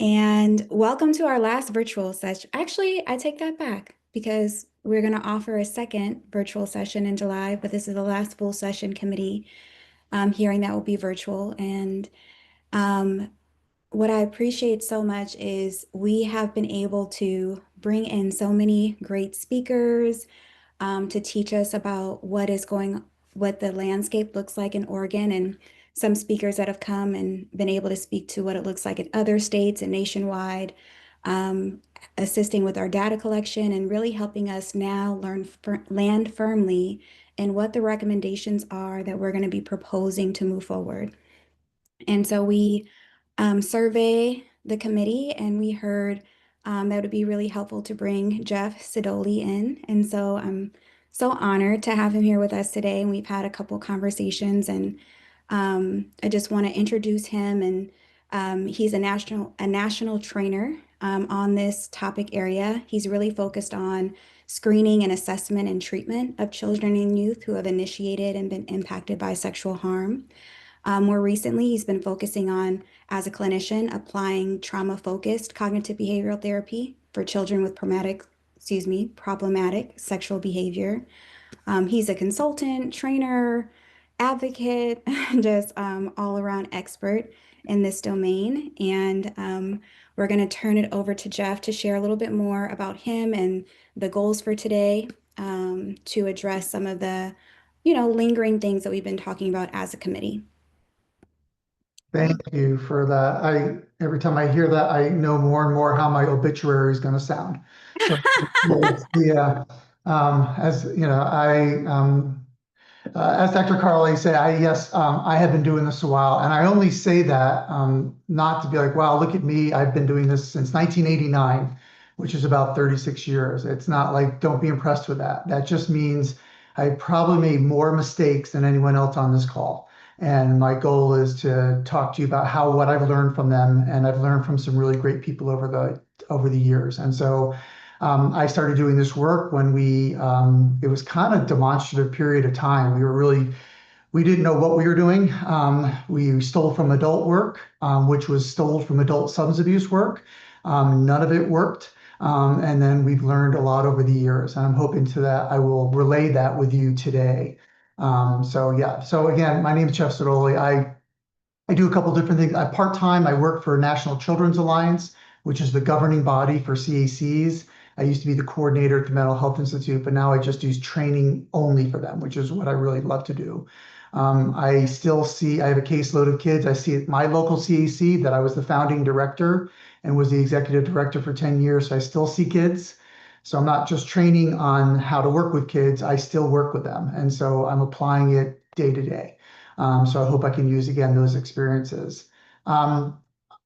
And welcome to our last virtual session. Actually, I take that back because we're going to offer a second virtual session in July, but this is the last full session committee hearing that will be virtual. And um, what I appreciate so much is we have been able to bring in so many great speakers to teach us about what the landscape looks like in Oregon, and some speakers that have come and been able to speak to what it looks like in other states and nationwide, um, assisting with our data collection and really helping us now land firmly in what the recommendations are that we're going to be proposing to move forward. And so we survey the committee, and we heard that it would be really helpful to bring Jeff Sidoli in. And so I'm so honored to have him here with us today. And we've had a couple conversations, and I just want to introduce him. And he's a national trainer on this topic area. He's really focused on screening and assessment and treatment of children and youth who have initiated and been impacted by sexual harm. More recently, he's been focusing on, as a clinician, applying trauma-focused cognitive behavioral therapy for children with problematic sexual behavior. He's a consultant, trainer, advocate, just all-around expert in this domain. And we're going to turn it over to Jeff to share a little bit more about him and the goals for today, to address some of the, lingering things that we've been talking about as a committee. Thank you for that. Every time I hear that, I know more and more how my obituary is going to sound. So yeah, as you know, as Dr. Carly said, yes, I have been doing this a while, and I only say that not to be like, wow, look at me, I've been doing this since 1989, which is about 36 years. It's not like, don't be impressed with that. That just means I probably made more mistakes than anyone else on this call. And my goal is to talk to you about what I've learned from them, and I've learned from some really great people over the years. And so I started doing this work when it was kind of demonstrative period of time. We didn't know what we were doing. We stole from adult work, which was stole from adult substance abuse work. None of it worked. And then we've learned a lot over the years. And I'm hoping I will relay that with you today. So yeah, so again, my name is Jeff Sidoli. I do a couple different things. Part-time, I work for National Children's Alliance, which is the governing body for CACs. I used to be the coordinator at the Mental Health Institute, but now I just do training only for them, which is what I really love to do. I have a caseload of kids. I see at my local CAC that I was the founding director and was the executive director for 10 years. So I still see kids. So I'm not just training on how to work with kids, I still work with them. And so I'm applying it day to day. So I hope I can use, again, those experiences.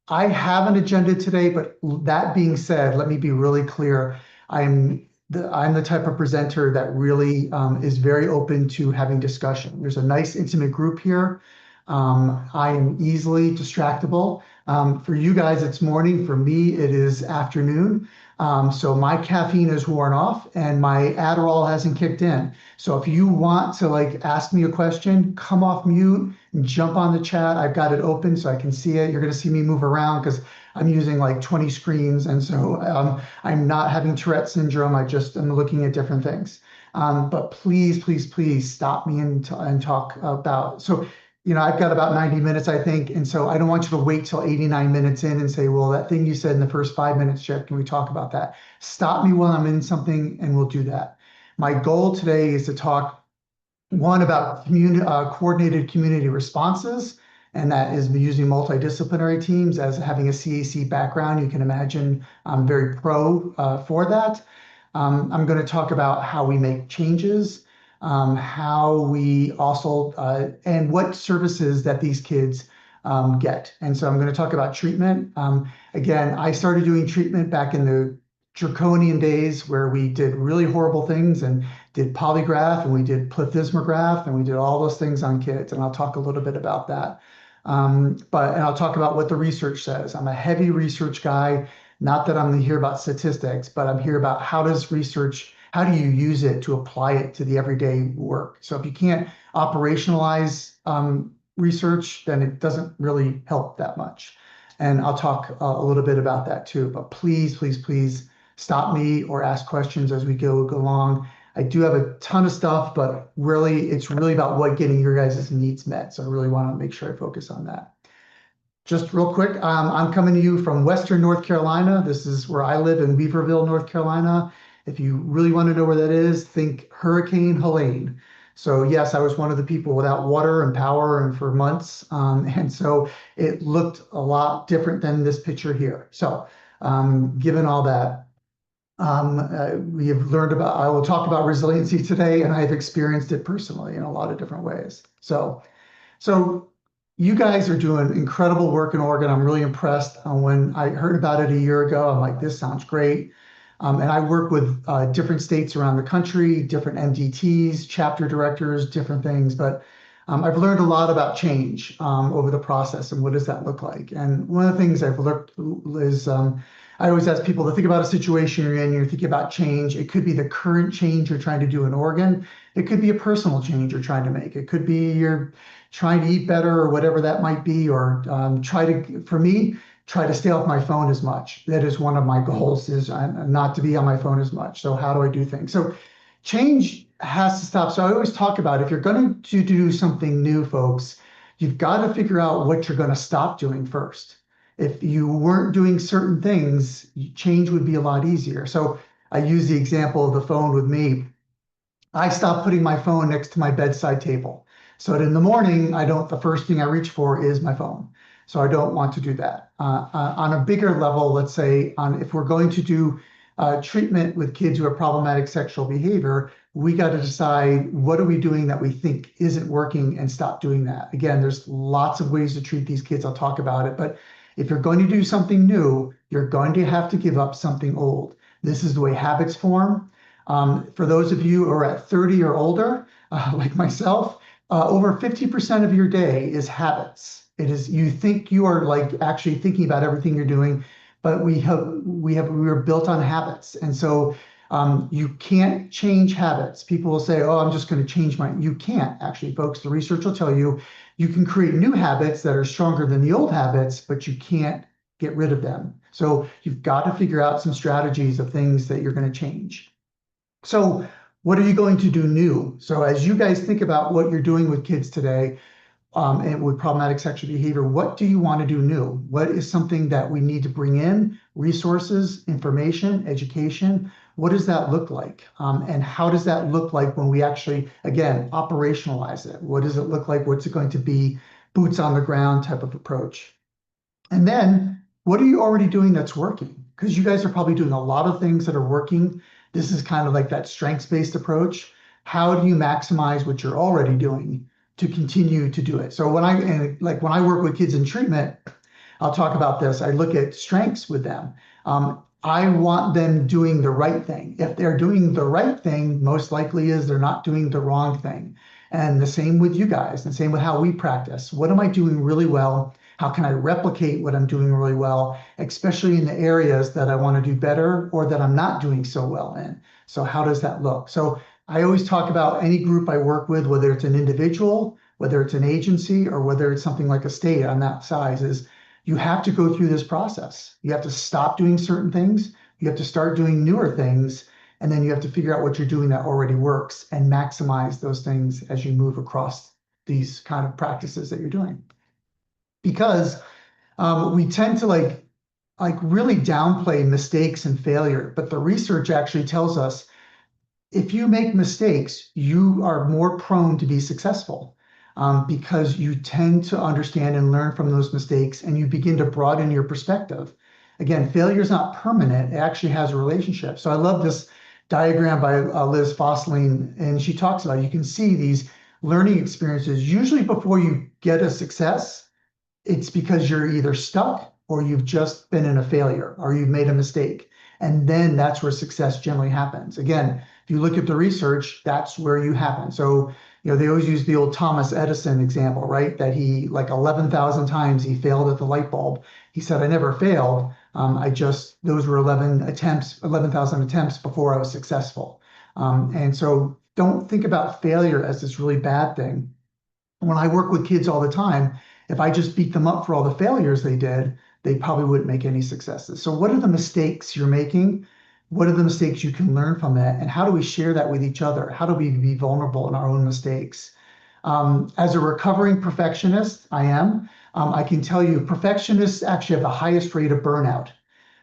I have an agenda today, but that being said, let me be really clear. I'm the type of presenter that really is very open to having discussion. There's a nice intimate group here. I am easily distractible. For you guys, it's morning. For me, it is afternoon. So my caffeine is worn off and my Adderall hasn't kicked in. So if you want to ask me a question, come off mute and jump on the chat. I've got it open so I can see it. You're going to see me move around because I'm using like 20 screens. And so I'm not having Tourette syndrome. I'm looking at different things. But please, please, please stop me and talk about. So I've got about 90 minutes, I think. And so I don't want you to wait till 89 minutes in and say, well, that thing you said in the first 5 minutes, Jeff, can we talk about that? Stop me while I'm in something and we'll do that. My goal today is to talk, one, about coordinated community responses, and that is using multidisciplinary teams. As having a CAC background, you can imagine I'm very pro for that. I'm going to talk about how we make changes, how we also, and what services that these kids get. And so I'm going to talk about treatment. Again, I started doing treatment back in the draconian days where we did really horrible things and did polygraph and we did plethysmograph and we did all those things on kids. And I'll talk a little bit about that. And I'll talk about what the research says. I'm a heavy research guy. Not that I'm here about statistics, but I'm here about how do you use it to apply it to the everyday work? So if you can't operationalize research, then it doesn't really help that much. And I'll talk a little bit about that too. But please, please, please stop me or ask questions as we go along. I do have a ton of stuff, but really, it's really about what getting your guys' needs met. So I really want to make sure I focus on that. Just real quick, I'm coming to you from Western North Carolina. This is where I live in Weaverville, North Carolina. If you really want to know where that is, think Hurricane Helene. So yes, I was one of the people without water and power and for months. And so it looked a lot different than this picture here. So given all that, we have learned about, I will talk about resiliency today, and I've experienced it personally in a lot of different ways. So you guys are doing incredible work in Oregon. I'm really impressed. When I heard about it a year ago, I'm like, this sounds great. And I work with different states around the country, different MDTs, chapter directors, different things. But I've learned a lot about change over the process and what does that look like. And one of the things I've learned is I always ask people to think about a situation you're in, you're thinking about change. It could be the current change you're trying to do in Oregon. It could be a personal change you're trying to make. It could be you're trying to eat better or whatever that might be, or for me, try to stay off my phone as much. That is one of my goals, is not to be on my phone as much. So how do I do things? So change has to stop. So I always talk about, if you're going to do something new, folks, you've got to figure out what you're going to stop doing first. If you weren't doing certain things, change would be a lot easier. So I use the example of the phone with me. I stopped putting my phone next to my bedside table. So that in the morning, the first thing I reach for is my phone. So I don't want to do that. On a bigger level, let's say if we're going to do treatment with kids who have problematic sexual behavior, we got to decide, what are we doing that we think isn't working, and stop doing that. Again, there's lots of ways to treat these kids. I'll talk about it. But if you're going to do something new, you're going to have to give up something old. This is the way habits form. For those of you who are at 30 or older, like myself, over 50% of your day is habits. It is, you think you are like actually thinking about everything you're doing, but we were built on habits. And so you can't change habits. People will say, oh, I'm just going to change you can't actually, folks. The research will tell you, you can create new habits that are stronger than the old habits, but you can't get rid of them. So you've got to figure out some strategies of things that you're going to change. So what are you going to do new? So as you guys think about what you're doing with kids today, and with problematic sexual behavior, what do you want to do new? What is something that we need to bring in? Resources, information, education. What does that look like? And how does that look like when we actually, again, operationalize it? What does it look like? What's it going to be? Boots on the ground type of approach. And then what are you already doing that's working? Because you guys are probably doing a lot of things that are working. This is kind of like that strengths-based approach. How do you maximize what you're already doing to continue to do it? So when I work with kids in treatment, I'll talk about this. I look at strengths with them. I want them doing the right thing. If they're doing the right thing, most likely is they're not doing the wrong thing. And the same with you guys, and same with how we practice. What am I doing really well? How can I replicate what I'm doing really well, especially in the areas that I want to do better or that I'm not doing so well in? So how does that look? So I always talk about any group I work with, whether it's an individual, whether it's an agency, or whether it's something like a state on that size, is you have to go through this process. You have to stop doing certain things. You have to start doing newer things. And then you have to figure out what you're doing that already works and maximize those things as you move across these kind of practices that you're doing. Because we tend to like really downplay mistakes and failure, but the research actually tells us if you make mistakes, you are more prone to be successful because you tend to understand and learn from those mistakes, and you begin to broaden your perspective. Again, failure is not permanent. It actually has a relationship. So I love this diagram by Liz Fosseline, and she talks about, you can see these learning experiences. Usually before you get a success, it's because you're either stuck or you've just been in a failure or you've made a mistake. And then that's where success generally happens. Again, if you look at the research, that's where you happen. So, they always use the old Thomas Edison example, right? That he, like 11,000 times he failed at the light bulb. He said, I never failed. Those were 11,000 attempts before I was successful. And so don't think about failure as this really bad thing. When I work with kids all the time, if I just beat them up for all the failures they did, they probably wouldn't make any successes. So what are the mistakes you're making? What are the mistakes you can learn from it? And how do we share that with each other? How do we be vulnerable in our own mistakes? As a recovering perfectionist, I am. I can tell you, perfectionists actually have the highest rate of burnout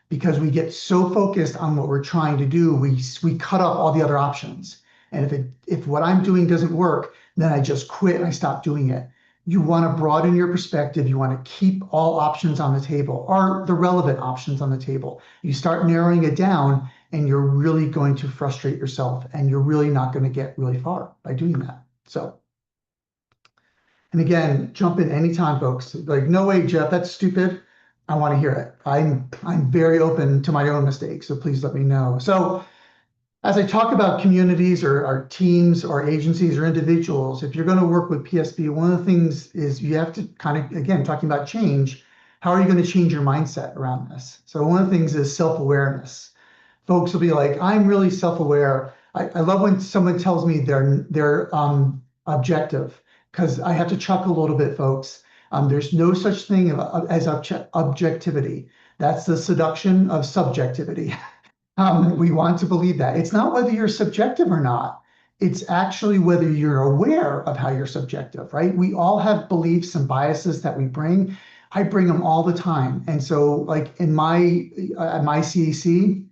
because we get so focused on what we're trying to do, we cut off all the other options. And if what I'm doing doesn't work, then I just quit and I stop doing it. You want to broaden your perspective. You want to keep all options on the table, or the relevant options on the table. You start narrowing it down, and you're really going to frustrate yourself, and you're really not going to get really far by doing that. So, and again, jump in anytime, folks. Like, no way, Jeff, that's stupid. I want to hear it. I'm very open to my own mistakes, so please let me know. So as I talk about communities or teams or agencies or individuals, if you're going to work with PSP, one of the things is you have to kind of, again, talking about change, how are you going to change your mindset around this? So one of the things is self-awareness. Folks will be like, I'm really self-aware. I love when someone tells me they're objective, because I have to chuckle a little bit, folks. There's no such thing as objectivity. That's the seduction of subjectivity. We want to believe that. It's not whether you're subjective or not. It's actually whether you're aware of how you're subjective, right? We all have beliefs and biases that we bring. I bring them all the time. And so like in my CEC,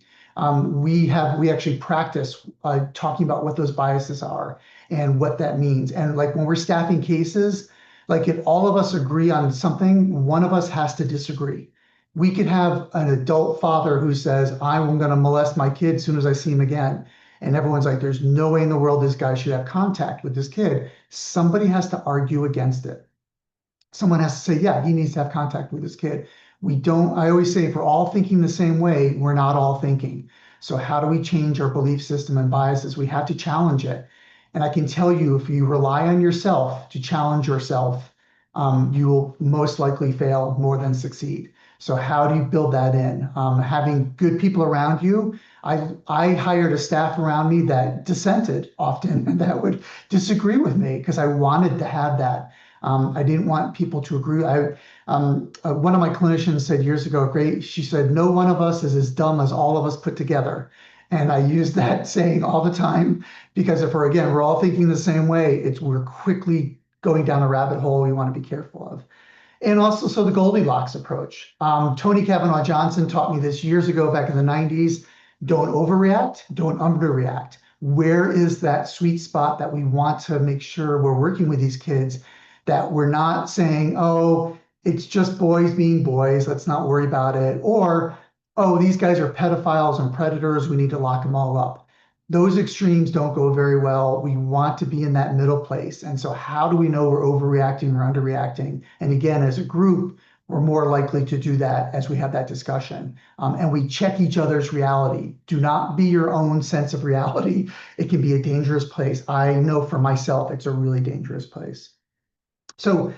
we actually practice talking about what those biases are and what that means. And like when we're staffing cases, like if all of us agree on something, one of us has to disagree. We could have an adult father who says, I'm going to molest my kid as soon as I see him again. And everyone's like, there's no way in the world this guy should have contact with this kid. Somebody has to argue against it. Someone has to say, yeah, he needs to have contact with his kid. I always say, if we're all thinking the same way, we're not all thinking. So how do we change our belief system and biases? We have to challenge it. And I can tell you, if you rely on yourself to challenge yourself, you will most likely fail more than succeed. So how do you build that in? Having good people around you. I hired a staff around me that dissented often and that would disagree with me because I wanted to have that. I didn't want people to agree. One of my clinicians said years ago, great, she said, no one of us is as dumb as all of us put together. And I use that saying all the time because if we're all thinking the same way, we're quickly going down a rabbit hole we want to be careful of. And also, so the Goldilocks approach. Tony Kavanaugh Johnson taught me this years ago back in the 90s. Don't overreact, don't underreact. Where is that sweet spot that we want to make sure we're working with these kids, that we're not saying, oh, it's just boys being boys, let's not worry about it. Or, oh, these guys are pedophiles and predators, we need to lock them all up. Those extremes don't go very well. We want to be in that middle place. And so how do we know we're overreacting or underreacting? And again, as a group, we're more likely to do that as we have that discussion. And we check each other's reality. Do not be your own sense of reality. It can be a dangerous place. I know for myself, it's a really dangerous place. So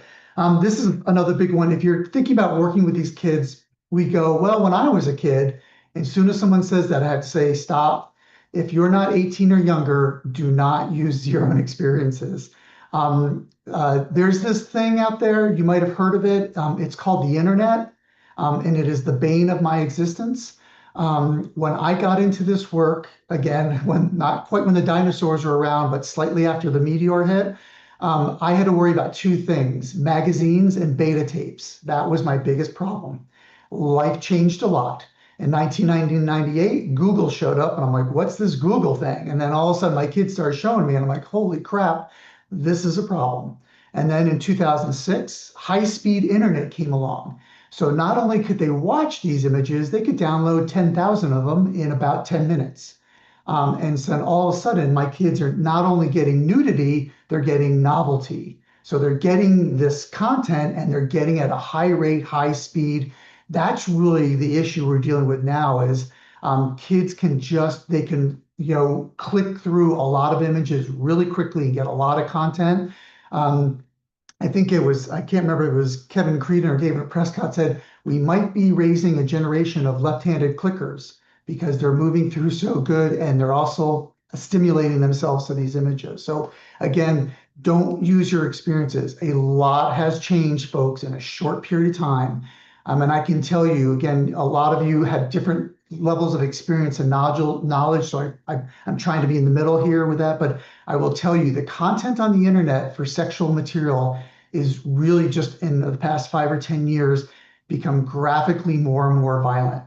this is another big one. If you're thinking about working with these kids, we go, well, when I was a kid, as soon as someone says that, I have to say, stop. If you're not 18 or younger, do not use your own experiences. There's this thing out there, you might have heard of it. It's called the internet, and it is the bane of my existence. When I got into this work, again, not quite when the dinosaurs were around, but slightly after the meteor hit, I had to worry about two things, magazines and beta tapes. That was my biggest problem. Life changed a lot. In 1998, Google showed up and I'm like, what's this Google thing? And then all of a sudden my kids started showing me and I'm like, holy crap, this is a problem. And then in 2006, high-speed internet came along. So not only could they watch these images, they could download 10,000 of them in about 10 minutes. And so all of a sudden my kids are not only getting nudity, they're getting novelty. So they're getting this content and they're getting at a high rate, high speed. That's really the issue we're dealing with now is kids can click through a lot of images really quickly and get a lot of content. I think I can't remember if it was Kevin Creedon or David Prescott said, we might be raising a generation of left-handed clickers because they're moving through so good and they're also stimulating themselves to these images. So again, don't use your experiences. A lot has changed, folks, in a short period of time. And I can tell you, again, a lot of you have different levels of experience and knowledge. So I'm trying to be in the middle here with that. But I will tell you, the content on the internet for sexual material is really just in the past 5 or 10 years become graphically more and more violent.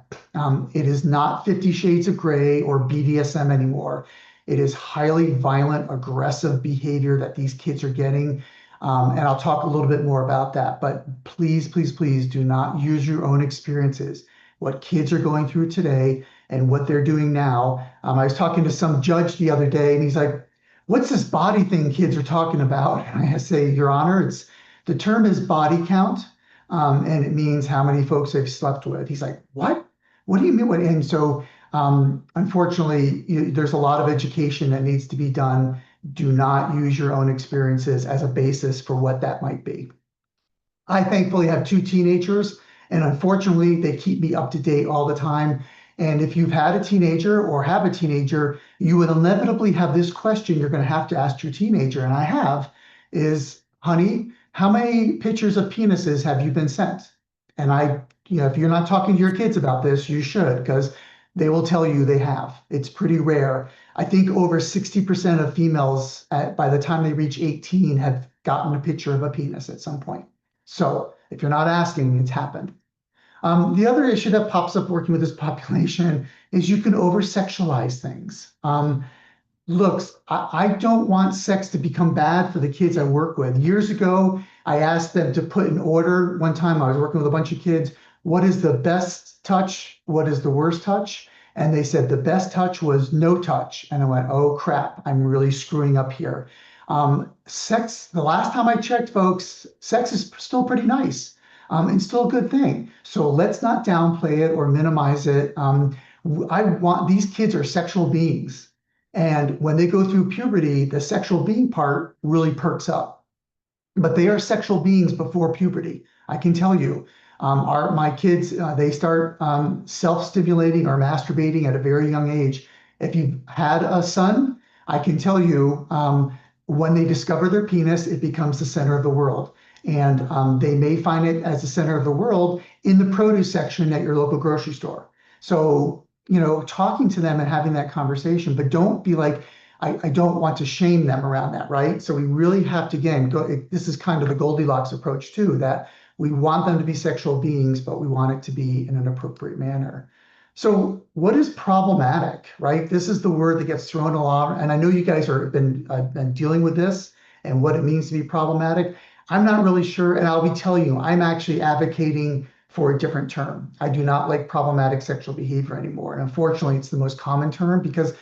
It is not 50 Shades of Grey or BDSM anymore. It is highly violent, aggressive behavior that these kids are getting. And I'll talk a little bit more about that. But please, please, please do not use your own experiences. What kids are going through today and what they're doing now. I was talking to some judge the other day, and he's like, "What's this body thing kids are talking about?" And I say, "Your Honor, the term is body count, and it means how many folks they've slept with." He's like, "What? What do you mean?" And so, unfortunately, there's a lot of education that needs to be done. Do not use your own experiences as a basis for what that might be. I thankfully have 2 teenagers, and unfortunately, they keep me up to date all the time. And if you've had a teenager or have a teenager, you would inevitably have this question you're going to have to ask your teenager, and I have, is, "Honey, how many pictures of penises have you been sent?" And if you're not talking to your kids about this, you should, because they will tell you they have. It's pretty rare. I think over 60% of females by the time they reach 18 have gotten a picture of a penis at some point. So if you're not asking, it's happened. The other issue that pops up working with this population is you can over-sexualize things. Looks, I don't want sex to become bad for the kids I work with. Years ago, I asked them to put in order. One time I was working with a bunch of kids, what is the best touch? What is the worst touch? And they said the best touch was no touch. And I went, oh crap, I'm really screwing up here. Sex, the last time I checked, folks, sex is still pretty nice and still a good thing. So let's not downplay it or minimize it. These kids are sexual beings. And when they go through puberty, the sexual being part really perks up. But they are sexual beings before puberty. I can tell you, my kids, they start self-stimulating or masturbating at a very young age. If you've had a son, I can tell you, when they discover their penis, it becomes the center of the world. And they may find it as the center of the world in the produce section at your local grocery store. So, talking to them and having that conversation, but don't be like, I don't want to shame them around that, right? So we really have to, again, this is kind of the Goldilocks approach too, that we want them to be sexual beings, but we want it to be in an appropriate manner. So what is problematic, right? This is the word that gets thrown a lot. And I know you guys have been dealing with this and what it means to be problematic. I'm not really sure. And I'll be telling you, I'm actually advocating for a different term. I do not like problematic sexual behavior anymore. And unfortunately, it's the most common term because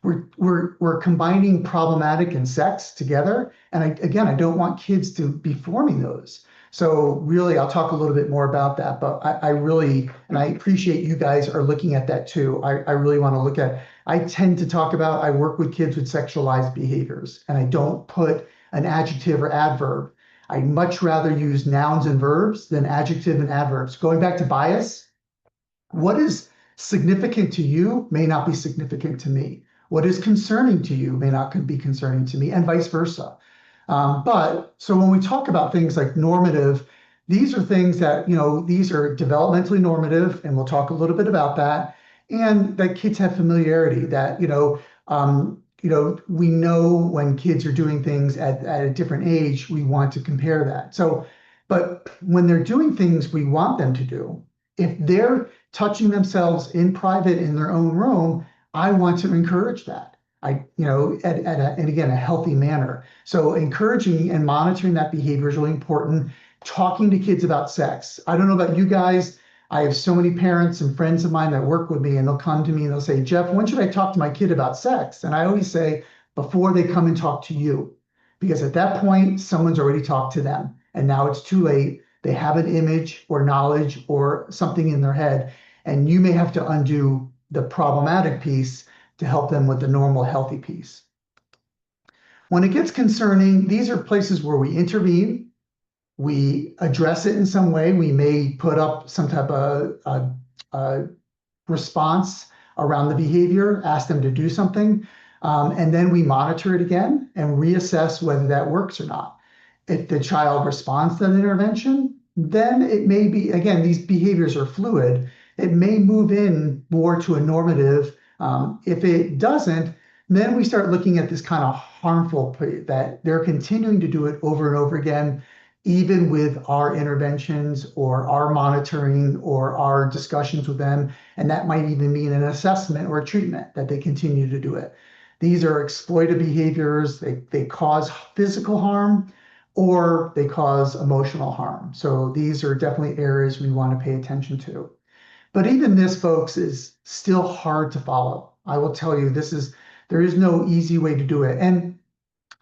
we're combining problematic and sex together. And I don't want kids to be forming those. So really, I'll talk a little bit more about that, but I really, and I appreciate you guys are looking at that too. I really want to look at, I tend to talk about, I work with kids with sexualized behaviors, and I don't put an adjective or adverb. I much rather use nouns and verbs than adjective and adverbs. Going back to bias, what is significant to you may not be significant to me. What is concerning to you may not be concerning to me, and vice versa. So when we talk about things like normative, these are things that, these are developmentally normative, and we'll talk a little bit about that, and that kids have familiarity that, we know when kids are doing things at a different age, we want to compare that. So, but when they're doing things we want them to do, if they're touching themselves in private in their own room, I want to encourage that. And again, a healthy manner. So encouraging and monitoring that behavior is really important. Talking to kids about sex. I don't know about you guys. I have so many parents and friends of mine that work with me, and they'll come to me and they'll say, "Jeff, when should I talk to my kid about sex?" And I always say, before they come and talk to you, because at that point, someone's already talked to them, and now it's too late. They have an image or knowledge or something in their head, and you may have to undo the problematic piece to help them with the normal, healthy piece. When it gets concerning, these are places where we intervene. We address it in some way. We may put up some type of response around the behavior, ask them to do something, and then we monitor it again and reassess whether that works or not. If the child responds to that intervention, then it may be, again, these behaviors are fluid. It may move in more to a normative. If it doesn't, then we start looking at this kind of harmful, that they're continuing to do it over and over again, even with our interventions or our monitoring or our discussions with them. And that might even mean an assessment or a treatment that they continue to do it. These are exploitive behaviors. They cause physical harm or they cause emotional harm. So these are definitely areas we want to pay attention to. But even this, folks, is still hard to follow. I will tell you, there is no easy way to do it. And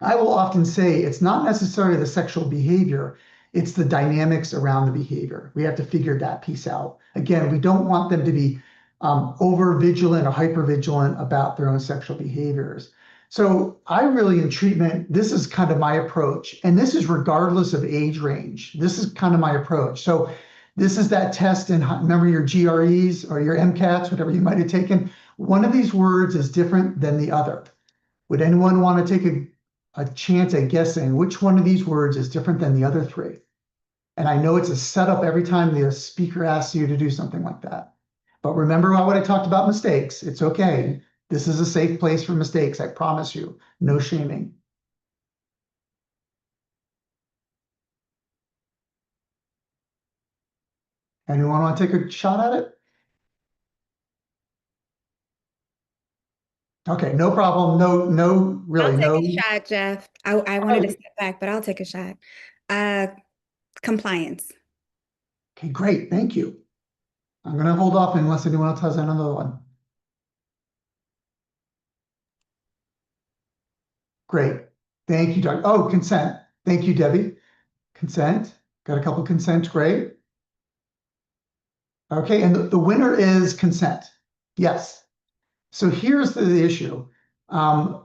I will often say it's not necessarily the sexual behavior, it's the dynamics around the behavior. We have to figure that piece out. Again, we don't want them to be over vigilant or hyper vigilant about their own sexual behaviors. So I really, in treatment, this is kind of my approach, and this is regardless of age range. This is kind of my approach. So this is that test, and remember your GREs or your MCATs, whatever you might have taken. One of these words is different than the other. Would anyone want to take a chance at guessing which one of these words is different than the other three? And I know it's a setup every time the speaker asks you to do something like that. But remember what I talked about mistakes. It's okay. This is a safe place for mistakes. I promise you. No shaming. Anyone want to take a shot at it? Okay, no problem. No, I'll really, take no. a shot, Jeff. I wanted to step back, but I'll take a shot. Uh, Compliance. Okay, great. Thank you. I'm going to hold off unless anyone else has another one. Great. Thank you, Doug. Oh, consent. Thank you, Debbie. Consent. Got a couple consents. Great. Okay, and the winner is consent. Yes. So here's the issue. Um,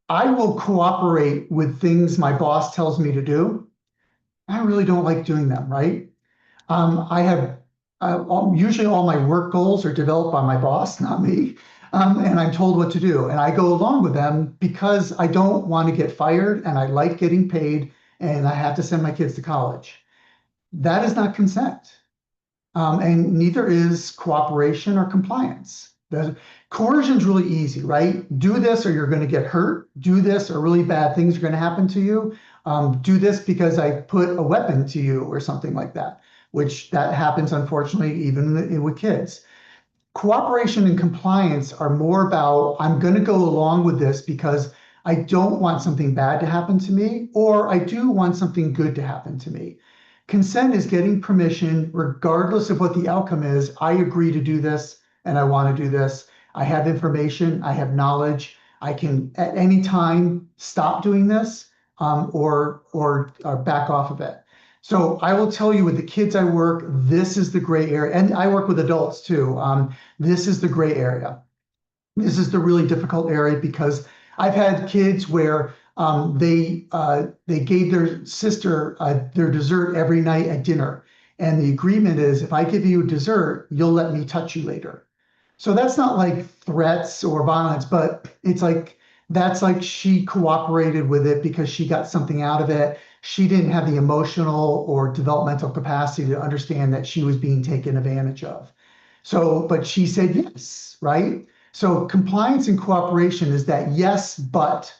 I will cooperate with things my boss tells me to do. I really don't like doing them, right? I have usually all my work goals are developed by my boss, not me. And I'm told what to do. And I go along with them because I don't want to get fired and I like getting paid and I have to send my kids to college. That is not consent. And neither is cooperation or compliance. The coercion is really easy, right? Do this or you're going to get hurt. Do this or really bad things are going to happen to you. Do this because I put a weapon to you or something like that, which that happens, unfortunately, even with kids. Cooperation and compliance are more about, I'm going to go along with this because I don't want something bad to happen to me, or I do want something good to happen to me. Consent is getting permission, regardless of what the outcome is. I agree to do this and I want to do this. I have information, I have knowledge. I can at any time stop doing this or back off of it. So I will tell you with the kids I work, this is the gray area. And I work with adults too. This is the gray area. This is the really difficult area because I've had kids where they gave their sister their dessert every night at dinner. And the agreement is if I give you a dessert, you'll let me touch you later. So that's not like threats or violence, but it's like that's like she cooperated with it because she got something out of it. She didn't have the emotional or developmental capacity to understand that she was being taken advantage of. So, but she said yes, right? So compliance and cooperation is that yes, but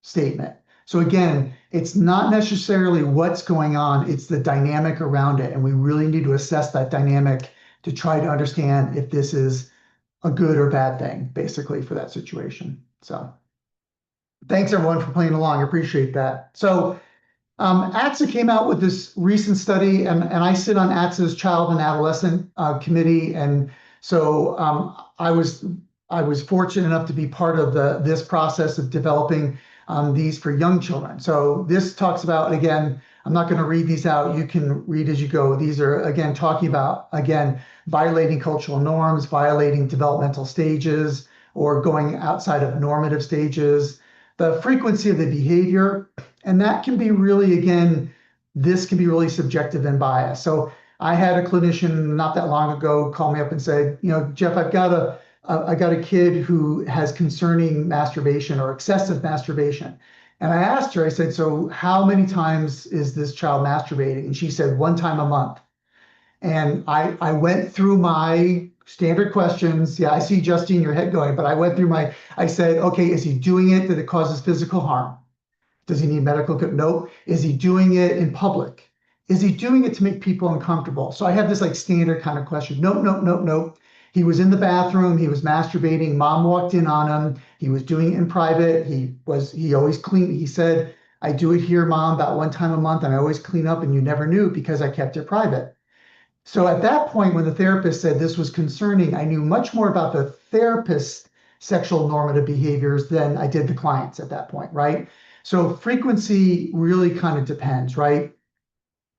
statement. So again, it's not necessarily what's going on, it's the dynamic around it. And we really need to assess that dynamic to try to understand if this is a good or bad thing, basically, for that situation. So thanks everyone for playing along. I appreciate that. So ATSA came out with this recent study, and I sit on ATSA's Child and Adolescent Committee, and so I was fortunate enough to be part of this process of developing these for young children. So this talks about, again, I'm not going to read these out. You can read as you go. These are, again, talking about, again, violating cultural norms, violating developmental stages, or going outside of normative stages, the frequency of the behavior, and that can be really, again, this can be really subjective and biased. So I had a clinician not that long ago call me up and said, Jeff, I got a kid who has concerning masturbation or excessive masturbation. And I asked her, I said, so how many times is this child masturbating? And she said, one time a month. And I went through my standard questions. Yeah, I see Justine, your head going, but I went through I said, okay, is he doing it that it causes physical harm? Does he need medical? Nope. Is he doing it in public? Is he doing it to make people uncomfortable? So I had this like standard kind of question. Nope, nope, nope, nope. He was in the bathroom. He was masturbating. Mom walked in on him. He was doing it in private. He always cleaned. He said, I do it here, Mom, about one time a month, and I always clean up, and you never knew because I kept it private. So at that point, when the therapist said this was concerning, I knew much more about the therapist's sexual normative behaviors than I did the clients at that point, right? So frequency really kind of depends, right?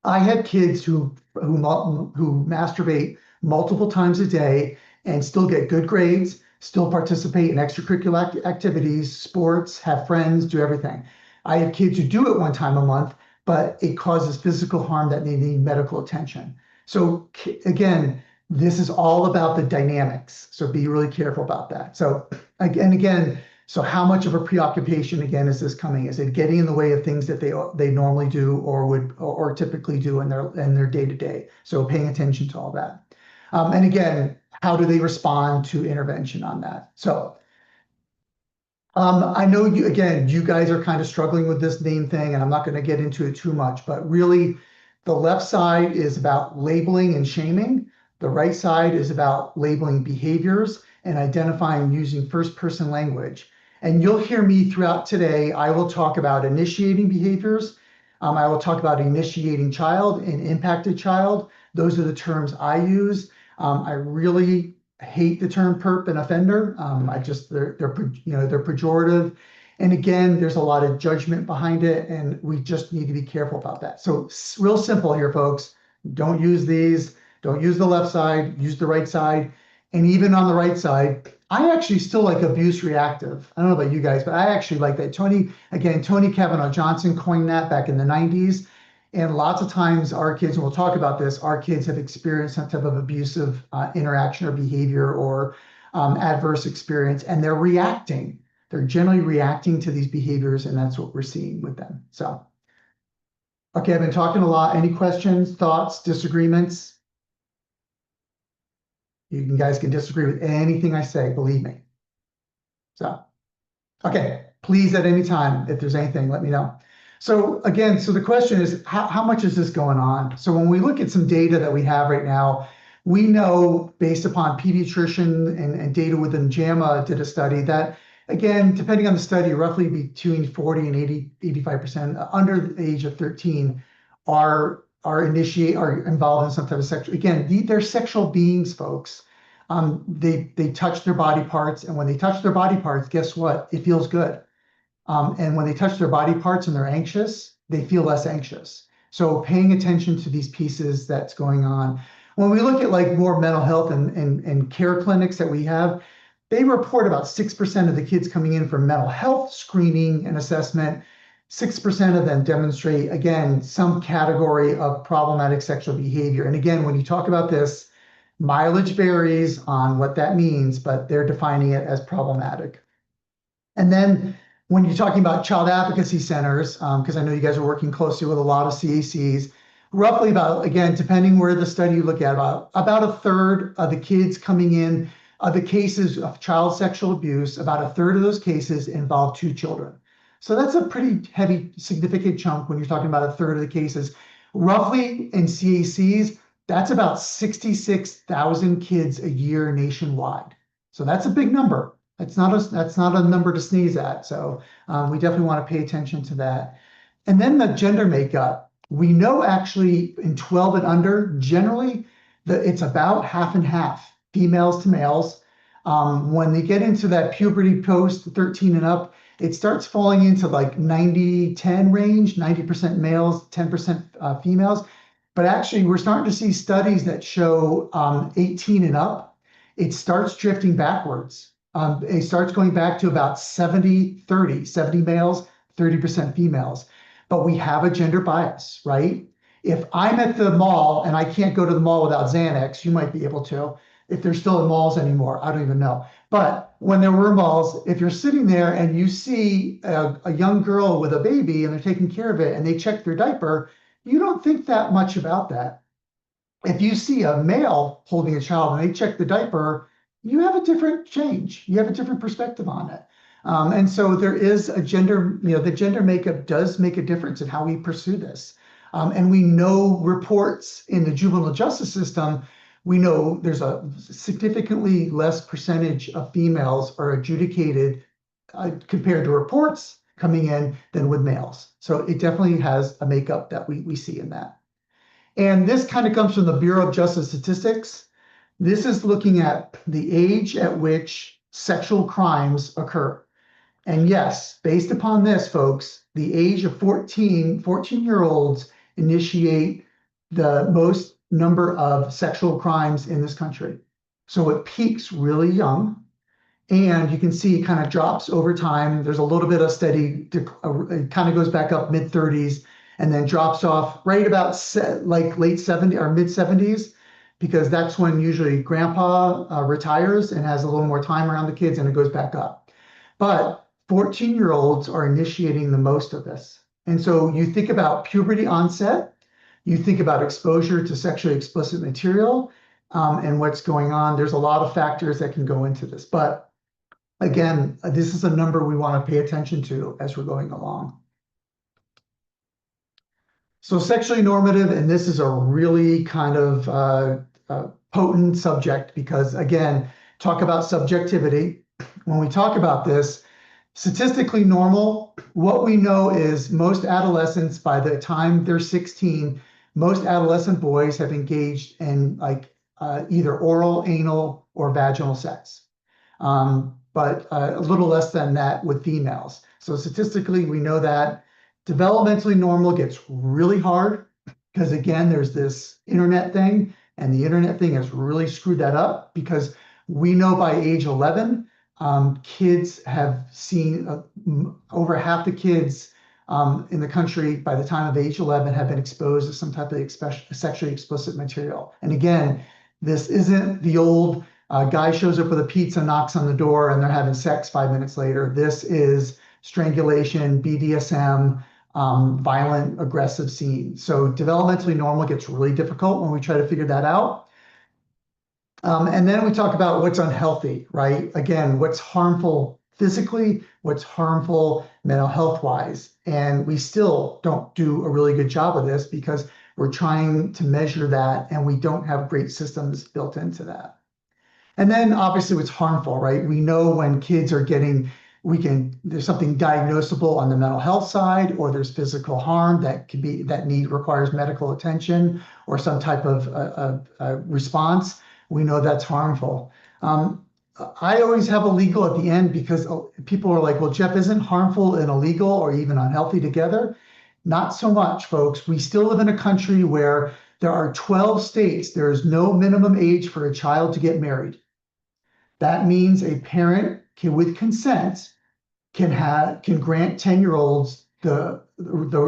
I had kids who masturbate multiple times a day and still get good grades, still participate in extracurricular activities, sports, have friends, do everything. I have kids who do it one time a month, but it causes physical harm that they need medical attention. So again, this is all about the dynamics. So be really careful about that. So again, so how much of a preoccupation again is this coming? Is it getting in the way of things that they normally do or would or typically do in their day to day? So paying attention to all that. And again, how do they respond to intervention on that? So I know you guys are kind of struggling with this name thing, and I'm not going to get into it too much, but really the left side is about labeling and shaming. The right side is about labeling behaviors and identifying using first person language. And you'll hear me throughout today. I will talk about initiating behaviors. I will talk about initiating child and impacted child. Those are the terms I use. I really hate the term perp and offender. They're pejorative. And again, there's a lot of judgment behind it, and we just need to be careful about that. So real simple here, folks. Don't use these. Don't use the left side. Use the right side. And even on the right side, I actually still like abuse reactive. I don't know about you guys, but I actually like that. Tony Cavanaugh Johnson coined that back in the 90s. And lots of times our kids, and we'll talk about this, our kids have experienced some type of abusive interaction or behavior or adverse experience, and they're reacting. They're generally reacting to these behaviors, and that's what we're seeing with them. So, okay, I've been talking a lot. Any questions, thoughts, disagreements? You guys can disagree with anything I say, believe me. So, okay, please at any time, if there's anything, let me know. So again, so the question is, how much is this going on? So when we look at some data that we have right now, we know based upon pediatrician and data within JAMA did a study that, again, depending on the study, roughly between 40 and 85% under the age of 13 are involved in some type of sexual, again, they're sexual beings, folks. They touch their body parts, and when they touch their body parts, guess what? It feels good. And when they touch their body parts and they're anxious, they feel less anxious. So paying attention to these pieces that's going on. When we look at like more mental health and care clinics that we have, they report about 6% of the kids coming in for mental health screening and assessment. 6% of them demonstrate, again, some category of problematic sexual behavior. And again, when you talk about this, mileage varies on what that means, but they're defining it as problematic. And then when you're talking about child advocacy centers, because I know you guys are working closely with a lot of CACs, roughly about, again, depending where the study you look at, about a third of the kids coming in, the cases of child sexual abuse, about a third of those cases involve two children. So that's a pretty heavy, significant chunk when you're talking about a third of the cases. Roughly in CACs, that's about 66,000 kids a year nationwide. So that's a big number. That's not a number to sneeze at. So we definitely want to pay attention to that. And then the gender makeup. We know actually in 12 and under, generally, it's about half and half, females to males. When they get into that puberty post 13 and up, it starts falling into like 90-10 range, 90% males, 10% females. But actually, we're starting to see studies that show 18 and up, it starts drifting backwards. It starts going back to about 70-30, 70 males, 30% females. But we have a gender bias, right? If I'm at the mall and I can't go to the mall without Xanax, you might be able to. If they're still in malls anymore, I don't even know. But when there were malls, if you're sitting there and you see a young girl with a baby and they're taking care of it and they check their diaper, you don't think that much about that. If you see a male holding a child and they check the diaper, you have a different change. You have a different perspective on it. And so there is a gender, the gender makeup does make a difference in how we pursue this. And we know reports in the juvenile justice system, we know there's a significantly less percentage of females are adjudicated compared to reports coming in than with males. So it definitely has a makeup that we see in that. And this kind of comes from the Bureau of Justice Statistics. This is looking at the age at which sexual crimes occur. And yes, based upon this, folks, the age of 14-year-olds initiate the most number of sexual crimes in this country. So it peaks really young. And you can see it kind of drops over time. There's a little bit of steady, it kind of goes back up mid-30s and then drops off right about like late 70s or mid 70s, because that's when usually grandpa retires and has a little more time around the kids and it goes back up. But 14-year-olds are initiating the most of this. And so you think about puberty onset, you think about exposure to sexually explicit material and what's going on. There's a lot of factors that can go into this. But again, this is a number we want to pay attention to as we're going along. So sexually normative, and this is a really kind of potent subject because, again, talk about subjectivity. When we talk about this, statistically normal, what we know is most adolescents, by the time they're 16, most adolescent boys have engaged in either oral, anal, or vaginal sex. But a little less than that with females. So statistically, we know that. Developmentally normal gets really hard because, again, there's this internet thing, and the internet thing has really screwed that up because we know by age 11, kids have seen over half the kids in the country by the time of age 11 have been exposed to some type of sexually explicit material. And again, this isn't the old guy shows up with a pizza, knocks on the door, and they're having sex 5 minutes later. This is strangulation, BDSM, violent, aggressive scenes. So developmentally normal gets really difficult when we try to figure that out. And then we talk about what's unhealthy, right? Again, what's harmful physically, what's harmful mental health wise. And we still don't do a really good job of this because we're trying to measure that and we don't have great systems built into that. And then obviously what's harmful, right? We know when kids are getting, there's something diagnosable on the mental health side, or there's physical harm that requires medical attention or some type of response. We know that's harmful. I always have illegal at the end because people are like, well, Jeff, isn't harmful and illegal or even unhealthy together? Not so much, folks. We still live in a country where there are 12 states. There is no minimum age for a child to get married. That means a parent can, with consent, can grant 10-year-olds the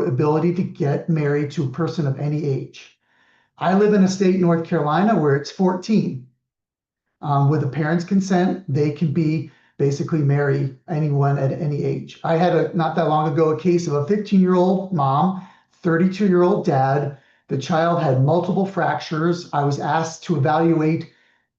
ability to get married to a person of any age. I live in a state, North Carolina, where it's 14. With a parent's consent, they can basically marry anyone at any age. I had not that long ago, a case of a 15-year-old mom, 32-year-old dad. The child had multiple fractures. I was asked to evaluate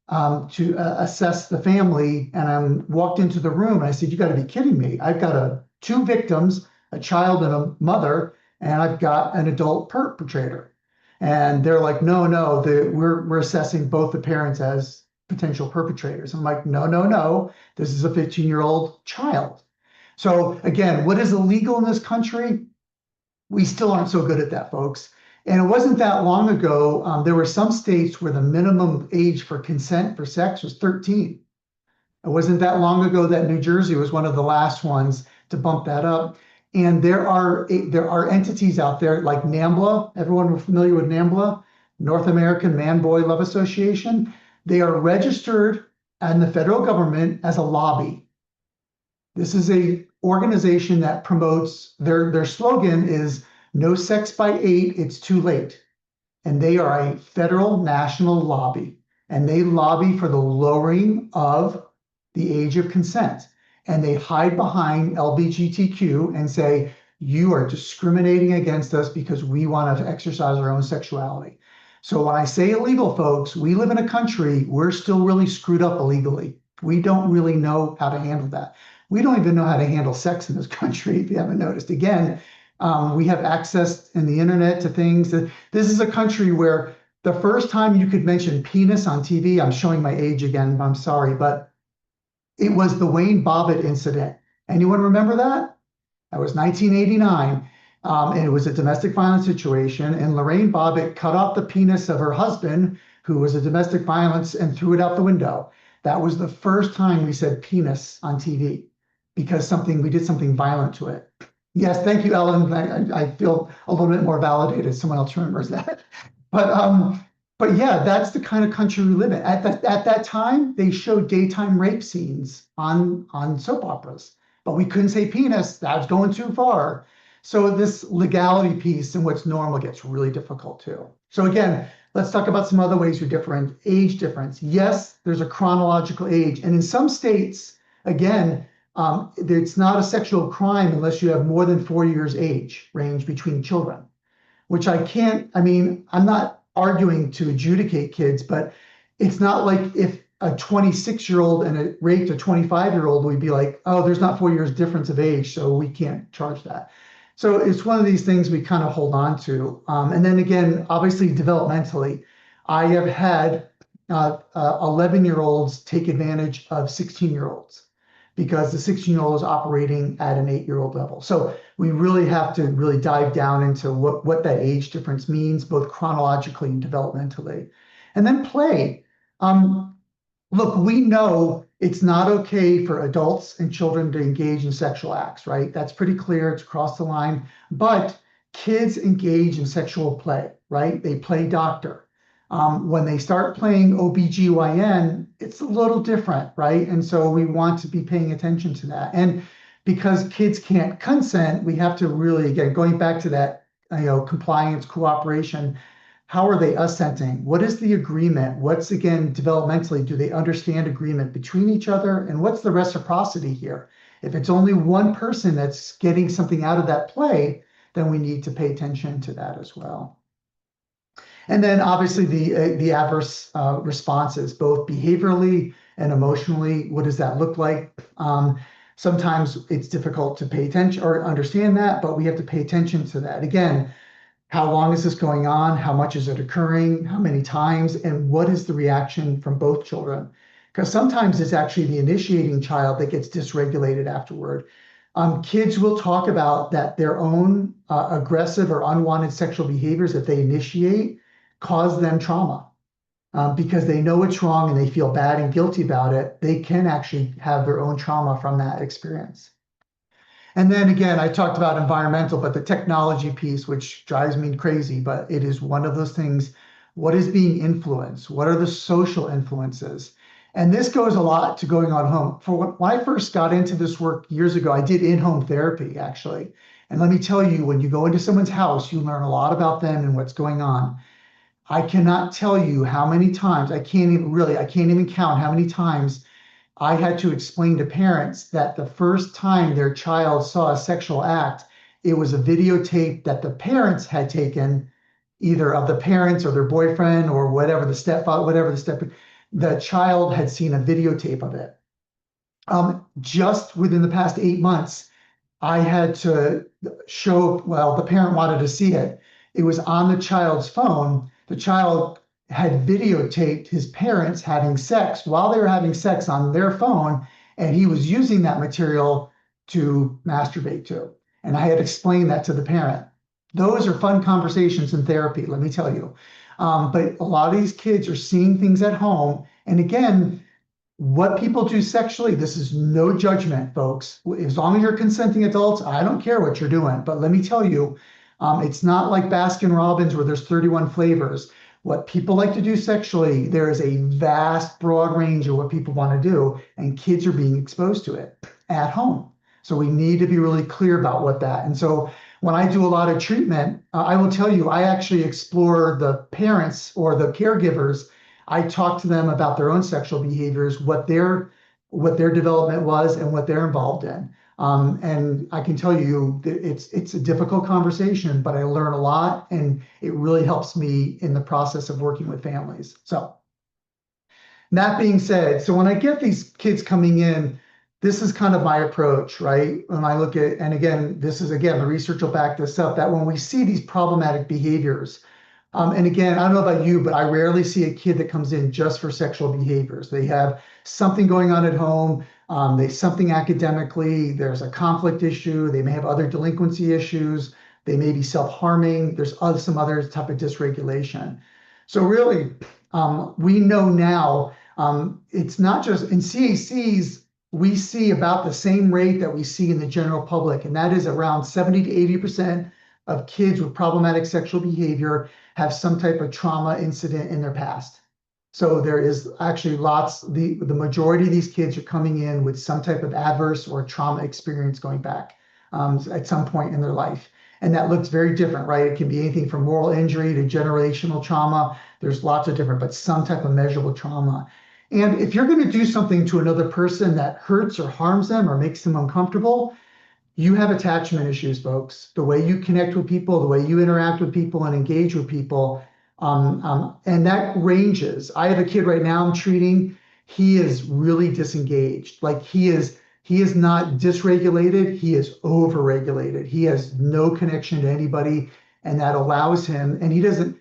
to assess the family. And I walked into the room and I said, you got to be kidding me. I've got two victims, a child and a mother, and I've got an adult perpetrator. And they're like, no, we're assessing both the parents as potential perpetrators. I'm like, no, this is a 15-year-old child. So again, what is illegal in this country? We still aren't so good at that, folks. And it wasn't that long ago, there were some states where the minimum age for consent for sex was 13. It wasn't that long ago that New Jersey was one of the last ones to bump that up. And there are entities out there like NAMBLA. Everyone familiar with NAMBLA? North American Man-Boy Love Association. They are registered in the federal government as a lobby. This is a organization that promotes, their slogan is no sex by 8, it's too late. And they are a federal national lobby. and they lobby for the lowering of the age of consent. And they hide behind LGBTQ and say, you are discriminating against us because we want to exercise our own sexuality. So when I say illegal, folks, we live in a country, we're still really screwed up illegally. We don't really know how to handle that. We don't even know how to handle sex in this country, if you haven't noticed. Again, we have access in the internet to things. This is a country where the first time you could mention penis on TV, I'm showing my age again, I'm sorry, but it was the Wayne Bobbitt incident. Anyone remember that? That was 1989. And it was a domestic violence situation. And Lorraine Bobbitt cut off the penis of her husband, who was a domestic violence, and threw it out the window. That was the first time we said penis on TV because we did something violent to it. Yes, thank you, Ellen. I feel a little bit more validated. Someone else remembers that. But yeah, that's the kind of country we live in. At that time, they showed daytime rape scenes on soap operas, but we couldn't say penis. That was going too far. So this legality piece and what's normal gets really difficult too. So again, let's talk about some other ways we different age difference. Yes, there's a chronological age, and in some states, again, it's not a sexual crime unless you have more than 4 years age range between children, which I'm not arguing to adjudicate kids, but it's not like if a 26-year-old and a raped a 25-year-old, we'd be like, oh, there's not 4 years difference of age, so we can't charge that. So it's one of these things we kind of hold on to. And then again, obviously developmentally, I have had 11-year-olds take advantage of 16-year-olds because the 16-year-old is operating at an 8-year-old level. So we really have to really dive down into what that age difference means, both chronologically and developmentally. And then play. Look, we know it's not okay for adults and children to engage in sexual acts, right? That's pretty clear. It's across the line. But kids engage in sexual play, right? They play doctor. When they start playing OBGYN, it's a little different, right? And so we want to be paying attention to that. And because kids can't consent, we have to really, again, going back to that, compliance, cooperation, how are they assenting? What is the agreement? What's, again, developmentally, do they understand agreement between each other? And what's the reciprocity here? If it's only one person that's getting something out of that play, then we need to pay attention to that as well. And then obviously the adverse responses, both behaviorally and emotionally, what does that look like? Sometimes it's difficult to pay attention or understand that, but we have to pay attention to that. Again, how long is this going on? How much is it occurring? How many times? And what is the reaction from both children? Because sometimes it's actually the initiating child that gets dysregulated afterward. Kids will talk about that their own aggressive or unwanted sexual behaviors that they initiate cause them trauma. Because they know it's wrong and they feel bad and guilty about it, they can actually have their own trauma from that experience. And then again, I talked about environmental, but the technology piece, which drives me crazy, but it is one of those things. What is being influenced? What are the social influences? And this goes a lot to going on home. When I first got into this work years ago, I did in-home therapy, actually. And let me tell you, when you go into someone's house, you learn a lot about them and what's going on. I cannot tell you how many times, I can't even count how many times I had to explain to parents that the first time their child saw a sexual act, it was a videotape that the parents had taken, either of the parents or their boyfriend or whatever, the stepfather, the child had seen a videotape of it. Just within the past 8 months, I had to show, the parent wanted to see it. It was on the child's phone. The child had videotaped his parents having sex while they were having sex on their phone, and he was using that material to masturbate to. And I had explained that to the parent. Those are fun conversations in therapy, let me tell you. But a lot of these kids are seeing things at home. And again, what people do sexually, this is no judgment, folks. As long as you're consenting adults, I don't care what you're doing. But let me tell you, it's not like Baskin Robbins where there's 31 flavors. What people like to do sexually, there is a vast, broad range of what people want to do, and kids are being exposed to it at home. So we need to be really clear about what that. And so when I do a lot of treatment, I will tell you, I actually explore the parents or the caregivers. I talked to them about their own sexual behaviors, what their development was and what they're involved in. And I can tell you that it's a difficult conversation, but I learn a lot, and it really helps me in the process of working with families. So that being said, so when I get these kids coming in, this is kind of my approach, right? When I look at, and again, this is again, the research will back this up, that when we see these problematic behaviors, and again, I don't know about you, but I rarely see a kid that comes in just for sexual behaviors. They have something going on at home, they something academically, there's a conflict issue, they may have other delinquency issues, they may be self-harming, there's some other type of dysregulation. So really, we know now it's not just in CACs, we see about the same rate that we see in the general public, and that is around 70 to 80% of kids with problematic sexual behavior have some type of trauma incident in their past. So there is actually the majority of these kids are coming in with some type of adverse or trauma experience going back at some point in their life. And that looks very different, right? It can be anything from moral injury to generational trauma. There's lots of different, but some type of measurable trauma. And if you're going to do something to another person that hurts or harms them or makes them uncomfortable, you have attachment issues, folks. The way you connect with people, the way you interact with people and engage with people, and that ranges. I have a kid right now I'm treating. He is really disengaged. Like he is not dysregulated. He is overregulated. He has no connection to anybody, and that allows him. And he doesn't.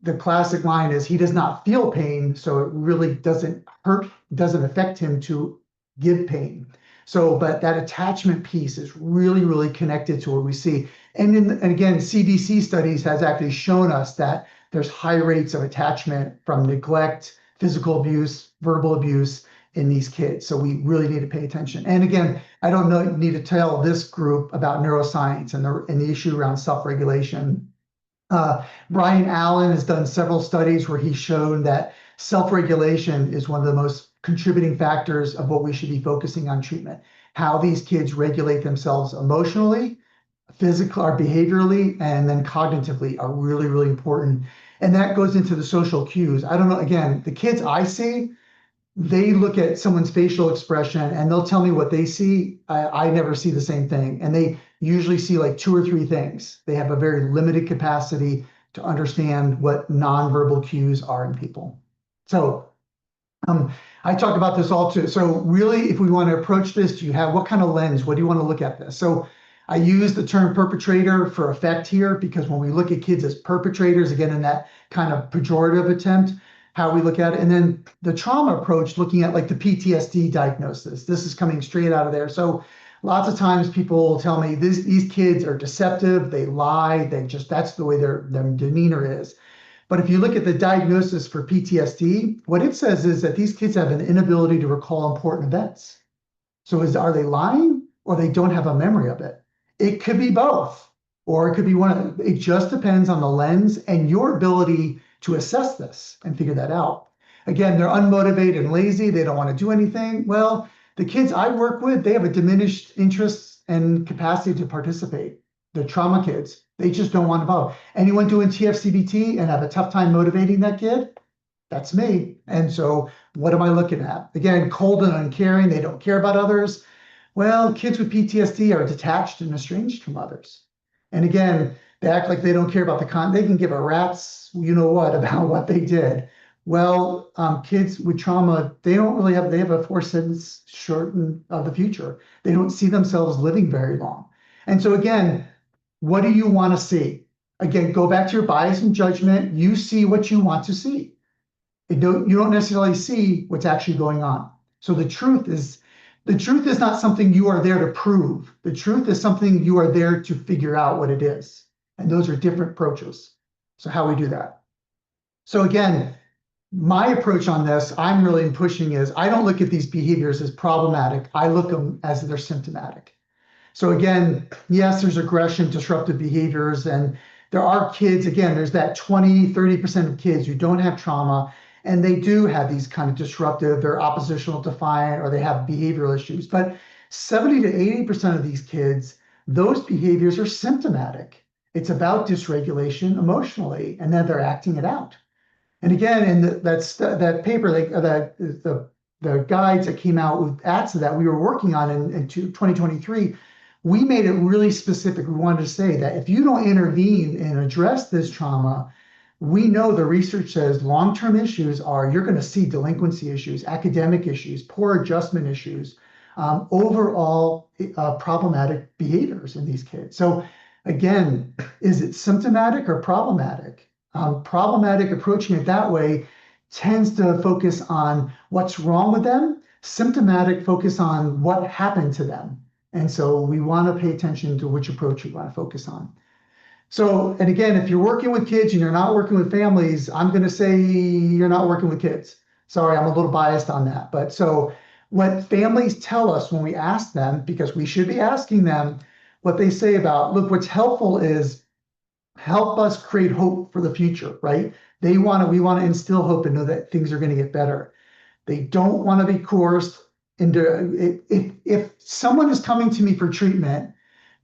The classic line is he does not feel pain, so it really doesn't hurt, doesn't affect him to give pain. So, but that attachment piece is really, really connected to what we see. And again, CDC studies has actually shown us that there's high rates of attachment from neglect, physical abuse, verbal abuse in these kids. So we really need to pay attention. And again, I don't need to tell this group about neuroscience and the issue around self-regulation. Brian Allen has done several studies where he's shown that self-regulation is one of the most contributing factors of what we should be focusing on treatment. How these kids regulate themselves emotionally, physically or behaviorally, and then cognitively are really, really important. And that goes into the social cues. I don't know, again, the kids I see, they look at someone's facial expression and they'll tell me what they see. I never see the same thing. And they usually see like two or three things. They have a very limited capacity to understand what nonverbal cues are in people. So I talk about this all too. So really, if we want to approach this, what kind of lens? What do you want to look at this? So I use the term perpetrator for effect here because when we look at kids as perpetrators, again, in that kind of pejorative attempt, how we look at it. And then the trauma approach, looking at like the PTSD diagnosis. This is coming straight out of there. So lots of times people will tell me these kids are deceptive, they lie, that's the way their demeanor is. But if you look at the diagnosis for PTSD, what it says is that these kids have an inability to recall important events. So are they lying or they don't have a memory of it? It could be both, or it could be one of them. It just depends on the lens and your ability to assess this and figure that out. Again, they're unmotivated and lazy. They don't want to do anything. Well, the kids I work with, they have a diminished interest and capacity to participate. The trauma kids, they just don't want to involve. Anyone doing TFCBT and have a tough time motivating that kid? That's me. And so what am I looking at? Again, cold and uncaring, they don't care about others. Well, kids with PTSD are detached and estranged from others. And again, they act like they don't care about they can give a rat's you know what about what they did. Well, kids with trauma, they have a foresight shorten of the future. They don't see themselves living very long. And so again, what do you want to see? Again, go back to your bias and judgment. You see what you want to see. You don't necessarily see what's actually going on. So the truth is not something you are there to prove. The truth is something you are there to figure out what it is. And those are different approaches. So how we do that. So again, my approach on this, I'm really pushing is I don't look at these behaviors as problematic. I look at them as they're symptomatic. So again, yes, there's aggression, disruptive behaviors, and there are kids, again, there's that 20, 30% of kids who don't have trauma, and they do have these kind of disruptive, they're oppositional defiant, or they have behavioral issues. But 70 to 80% of these kids, those behaviors are symptomatic. It's about dysregulation emotionally, and then they're acting it out. And again, in that paper, like the guides that came out with ads that we were working on in 2023, we made it really specific. We wanted to say that if you don't intervene and address this trauma, we know the research says long-term issues are you're going to see delinquency issues, academic issues, poor adjustment issues, overall problematic behaviors in these kids. So again, is it symptomatic or problematic? Problematic approaching it that way tends to focus on what's wrong with them. Symptomatic focus on what happened to them. And so we want to pay attention to which approach we want to focus on. So, and again, if you're working with kids and you're not working with families, I'm going to say you're not working with kids. Sorry, I'm a little biased on that. But so what families tell us when we ask them, because we should be asking them, what they say about, look, what's helpful is help us create hope for the future, right? We want to instill hope and know that things are going to get better. They don't want to be coerced into, if someone is coming to me for treatment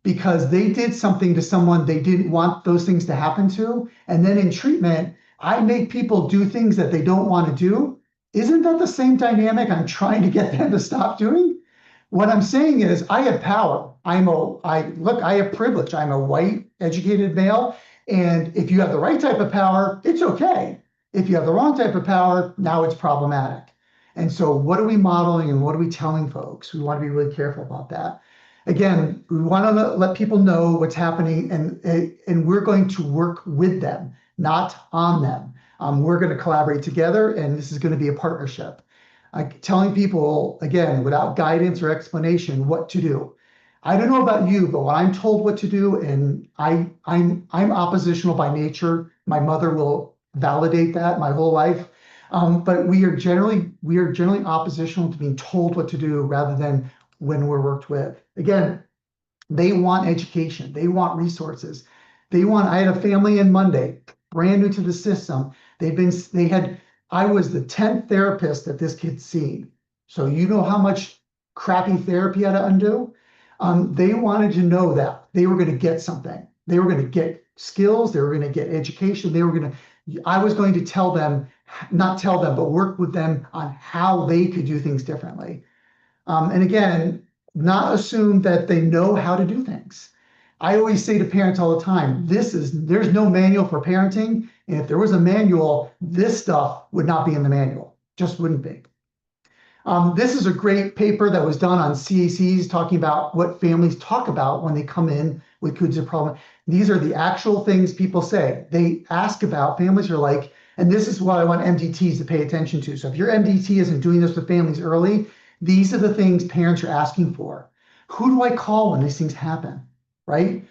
because they did something to someone they didn't want those things to happen to, and then in treatment, I make people do things that they don't want to do, isn't that the same dynamic I'm trying to get them to stop doing? What I'm saying is I have power. I have privilege. I'm a white, educated male. And if you have the right type of power, it's okay. If you have the wrong type of power, now it's problematic. And so what are we modeling and what are we telling folks? We want to be really careful about that. Again, we want to let people know what's happening, and we're going to work with them, not on them. We're going to collaborate together, and this is going to be a partnership. Telling people, again, without guidance or explanation, what to do. I don't know about you, but when I'm told what to do, and I'm oppositional by nature, my mother will validate that my whole life. But we are generally oppositional to being told what to do rather than when we're worked with. Again, they want education. They want resources. I had a family in Monday, brand new to the system. I was the 10th therapist that this kid's seen. So you know how much crappy therapy I had to undo? They wanted to know that they were going to get something. They were going to get skills. They were going to get education. I was going to tell them, not tell them, but work with them on how they could do things differently. And again, not assume that they know how to do things. I always say to parents all the time, there's no manual for parenting. And if there was a manual, this stuff would not be in the manual, just wouldn't be. This is a great paper that was done on CACs talking about what families talk about when they come in with kids with problem. These are the actual things people say. They ask about, families are like, and this is what I want MDTs to pay attention to. So if your MDT isn't doing this with families early, these are the things parents are asking for. Who do I call when these things happen, right?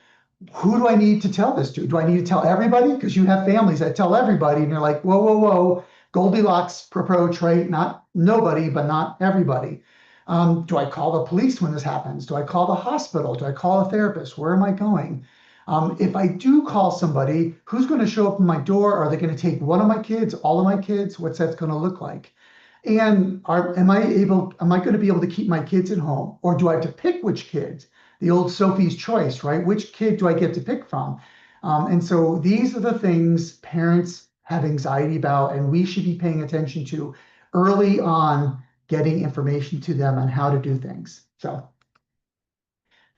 Who do I need to tell this to? Do I need to tell everybody? Because you have families that tell everybody and you're like, whoa, whoa, whoa, Goldilocks approach, right? Not nobody, but not everybody. Do I call the police when this happens? Do I call the hospital? Do I call a therapist? Where am I going? If I do call somebody, who's going to show up in my door? Are they going to take one of my kids, all of my kids? What's that going to look like? And am I going to be able to keep my kids at home? Or do I have to pick which kids? The old Sophie's Choice, right? Which kid do I get to pick from? And so these are the things parents have anxiety about, and we should be paying attention to early on, getting information to them on how to do things. So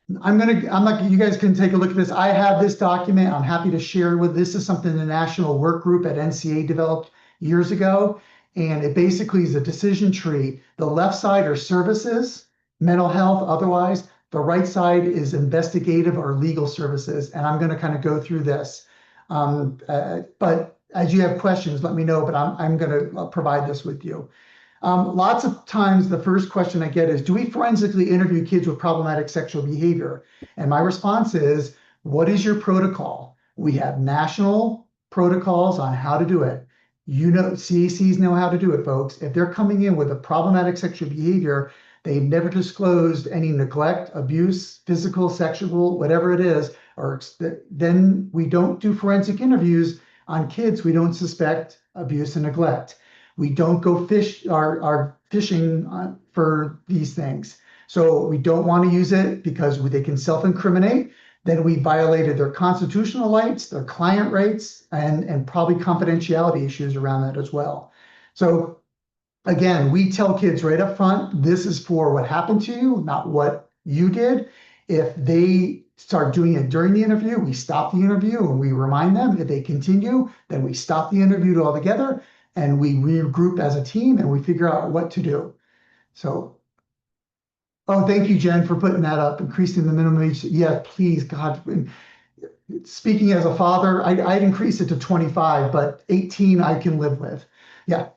you guys can take a look at this. I have this document. I'm happy to share with. This is something the national work group at NCA developed years ago. And it basically is a decision tree. The left side are services, mental health, otherwise. The right side is investigative or legal services. And I'm going to kind of go through this. But as you have questions, let me know, but I'm going to provide this with you. Lots of times the first question I get is, do we forensically interview kids with problematic sexual behavior? And my response is, what is your protocol? We have national protocols on how to do it. You know, CACs know how to do it, folks. If they're coming in with a problematic sexual behavior, they've never disclosed any neglect, abuse, physical, sexual, whatever it is, then we don't do forensic interviews on kids we don't suspect abuse and neglect. We don't go fishing for these things. So we don't want to use it because they can self-incriminate. then we violated their constitutional rights, their client rights, and probably confidentiality issues around that as well. So again, we tell kids right up front, this is for what happened to you, not what you did. If they start doing it during the interview, we stop the interview and we remind them. If they continue, then we stop the interview altogether and we regroup as a team and we figure out what to do. So, oh, thank you, Jen, for putting that up, increasing the minimum age. Yeah, please, God. Speaking as a father, I'd increase it to 25, but 18 I can live with. Yeah.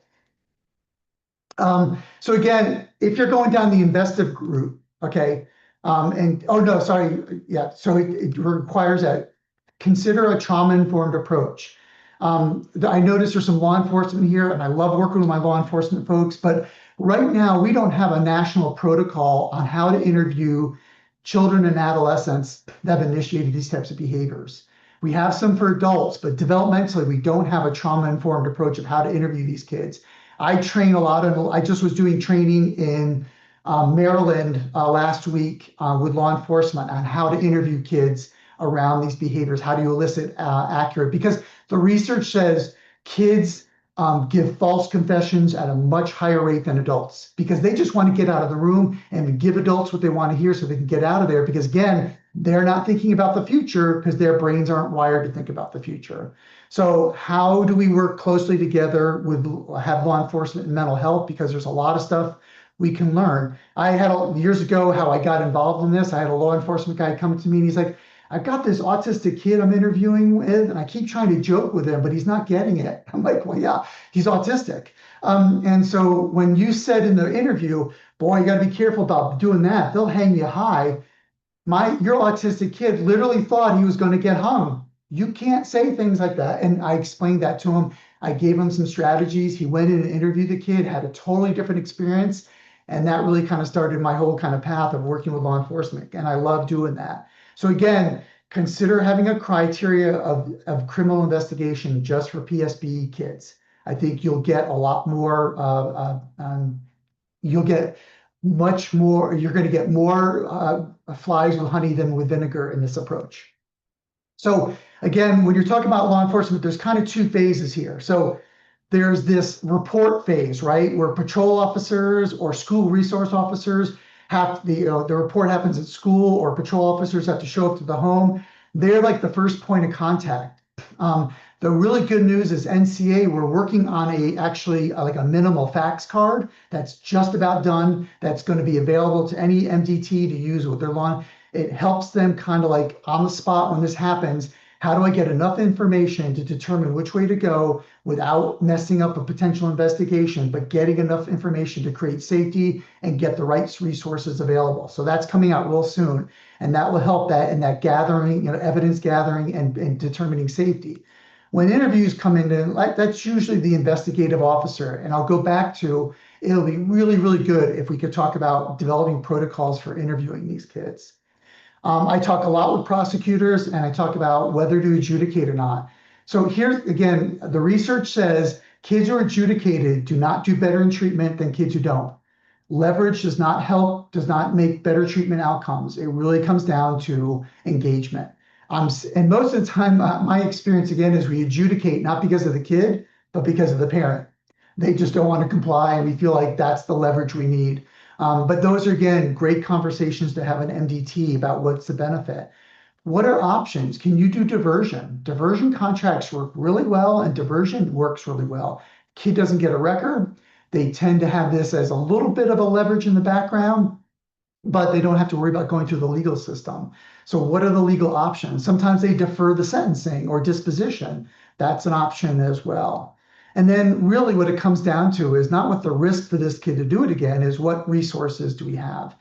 So again, if you're going down the investive route, okay, and oh no, sorry, yeah, so it requires that consider a trauma-informed approach. I noticed there's some law enforcement here, and I love working with my law enforcement folks, but right now we don't have a national protocol on how to interview children and adolescents that have initiated these types of behaviors. We have some for adults, but developmentally, we don't have a trauma-informed approach of how to interview these kids. I train a lot, and I just was doing training in Maryland last week with law enforcement on how to interview kids around these behaviors, how do you elicit accurate, because the research says kids give false confessions at a much higher rate than adults because they just want to get out of the room and give adults what they want to hear so they can get out of there because again, they're not thinking about the future because their brains aren't wired to think about the future. So how do we work closely together with have law enforcement and mental health? Because there's a lot of stuff we can learn. I had years ago how I got involved in this. I had a law enforcement guy come to me and he's like, I've got this autistic kid I'm interviewing with, and I keep trying to joke with him, but he's not getting it. I'm like, well, yeah, he's autistic. And so when you said in the interview, boy, you got to be careful about doing that. They'll hang you high. Your autistic kid literally thought he was going to get hung. You can't say things like that. And I explained that to him. I gave him some strategies. He went in and interviewed the kid, had a totally different experience. And that really kind of started my whole kind of path of working with law enforcement. And I love doing that. So again, consider having a criteria of criminal investigation just for PSB kids. I think you'll get a lot more, you'll get much more, you're going to get more flies with honey than with vinegar in this approach. So again, when you're talking about law enforcement, there's kind of two phases here. So there's this report phase, right? Where patrol officers or school resource officers have the report happens at school or patrol officers have to show up to the home. They're like the first point of contact. The really good news is NCA, we're working on actually like a minimal fax card that's just about done. That's going to be available to any MDT to use with their law. It helps them kind of like on the spot when this happens. How do I get enough information to determine which way to go without messing up a potential investigation, but getting enough information to create safety and get the right resources available? So that's coming out real soon. And that will help that in that gathering, evidence gathering and determining safety. When interviews come in, that's usually the investigative officer. And I'll go back to, it'll be really, really good if we could talk about developing protocols for interviewing these kids. I talk a lot with prosecutors and I talk about whether to adjudicate or not. So here's, again, the research says kids who are adjudicated do not do better in treatment than kids who don't. Leverage does not help, does not make better treatment outcomes. It really comes down to engagement. And most of the time, my experience, again, is we adjudicate not because of the kid, but because of the parent. They just don't want to comply and we feel like that's the leverage we need. But those are, again, great conversations to have an MDT about what's the benefit. What are options? Can you do diversion? Diversion contracts work really well and diversion works really well. Kid doesn't get a record. They tend to have this as a little bit of a leverage in the background, but they don't have to worry about going through the legal system. So what are the legal options? Sometimes they defer the sentencing or disposition. That's an option as well. And then really what it comes down to is not what the risk for this kid to do it again, is what resources do we have?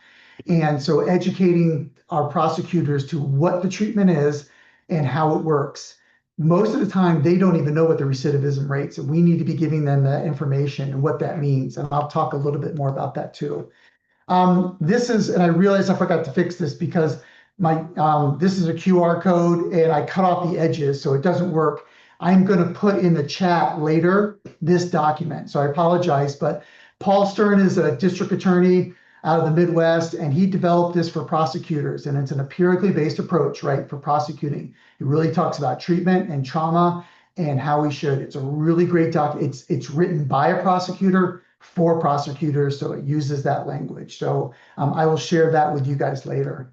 And so educating our prosecutors to what the treatment is and how it works. Most of the time, they don't even know what the recidivism rates, and we need to be giving them that information and what that means. And I'll talk a little bit more about that too. This is, and I realized I forgot to fix this because this is a QR code and I cut off the edges, so it doesn't work. I'm going to put in the chat later this document. So I apologize, but Paul Stern is a district attorney. out of the Midwest, and he developed this for prosecutors, and it's an empirically based approach, right, for prosecuting. He really talks about treatment and trauma and how we should. It's a really great doc. It's written by a prosecutor for prosecutors, so it uses that language. So I will share that with you guys later.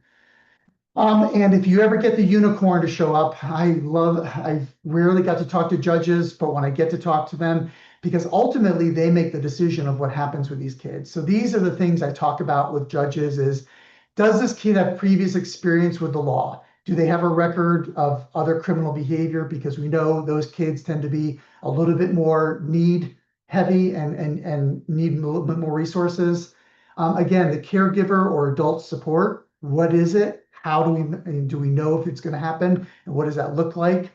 And if you ever get the unicorn to show up, I rarely got to talk to judges, but when I get to talk to them, because ultimately they make the decision of what happens with these kids. So these are the things I talk about with judges is, does this kid have previous experience with the law? Do they have a record of other criminal behavior? Because we know those kids tend to be a little bit more need heavy and need a little bit more resources. Again, the caregiver or adult support, what is it? How do we know if it's going to happen? And what does that look like?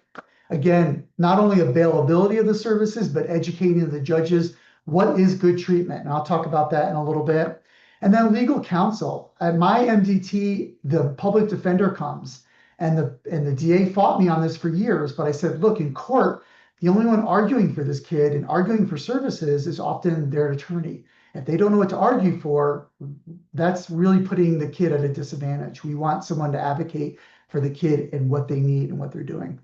Again, not only availability of the services, but educating the judges, what is good treatment? And I'll talk about that in a little bit. And then legal counsel. At my MDT, the public defender comes, and the DA fought me on this for years, but I said, look, in court, the only one arguing for this kid and arguing for services is often their attorney. If they don't know what to argue for, that's really putting the kid at a disadvantage. We want someone to advocate for the kid and what they need and what they're doing.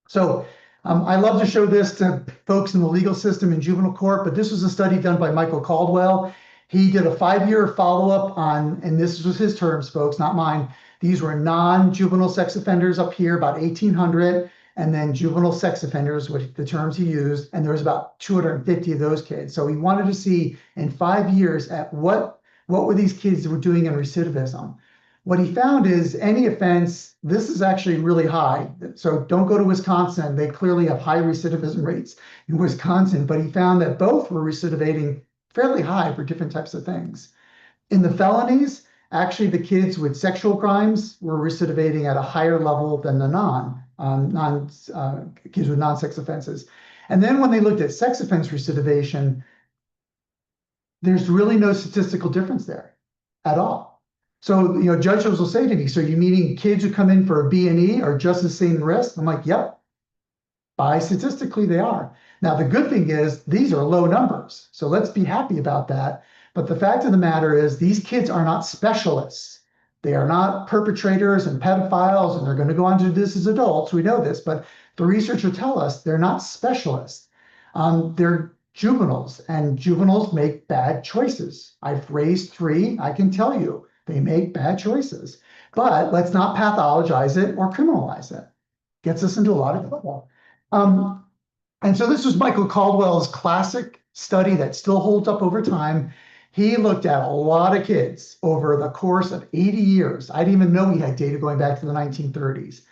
So I love to show this to folks in the legal system in juvenile court, but this was a study done by Michael Caldwell. He did a 5-year follow-up on, and this was his terms, folks, not mine. These were non-juvenile sex offenders up here, about 1,800, and then juvenile sex offenders, which the terms he used, and there was about 250 of those kids. So he wanted to see in 5 years at what were these kids were doing in recidivism. What he found is any offense, this is actually really high. So don't go to Wisconsin. They clearly have high recidivism rates in Wisconsin, but he found that both were recidivating fairly high for different types of things. In the felonies, actually the kids with sexual crimes were recidivating at a higher level than the kids with non-sex offenses. And then when they looked at sex offense recidivation, there's really no statistical difference there at all. So, judges will say to me, so you meaning kids who come in for a B&E are just the same risk? I'm like, yep. By statistically, they are. Now, the good thing is these are low numbers. So let's be happy about that. But the fact of the matter is these kids are not specialists. They are not perpetrators and pedophiles, and they're going to go on to do this as adults. We know this, but the research will tell us they're not specialists. They're juveniles, and juveniles make bad choices. I've raised 3. I can tell you they make bad choices. But let's not pathologize it or criminalize it. Gets us into a lot of trouble. And so this was Michael Caldwell's classic study that still holds up over time. He looked at a lot of kids over the course of 80 years. I didn't even know he had data going back to the 1930s.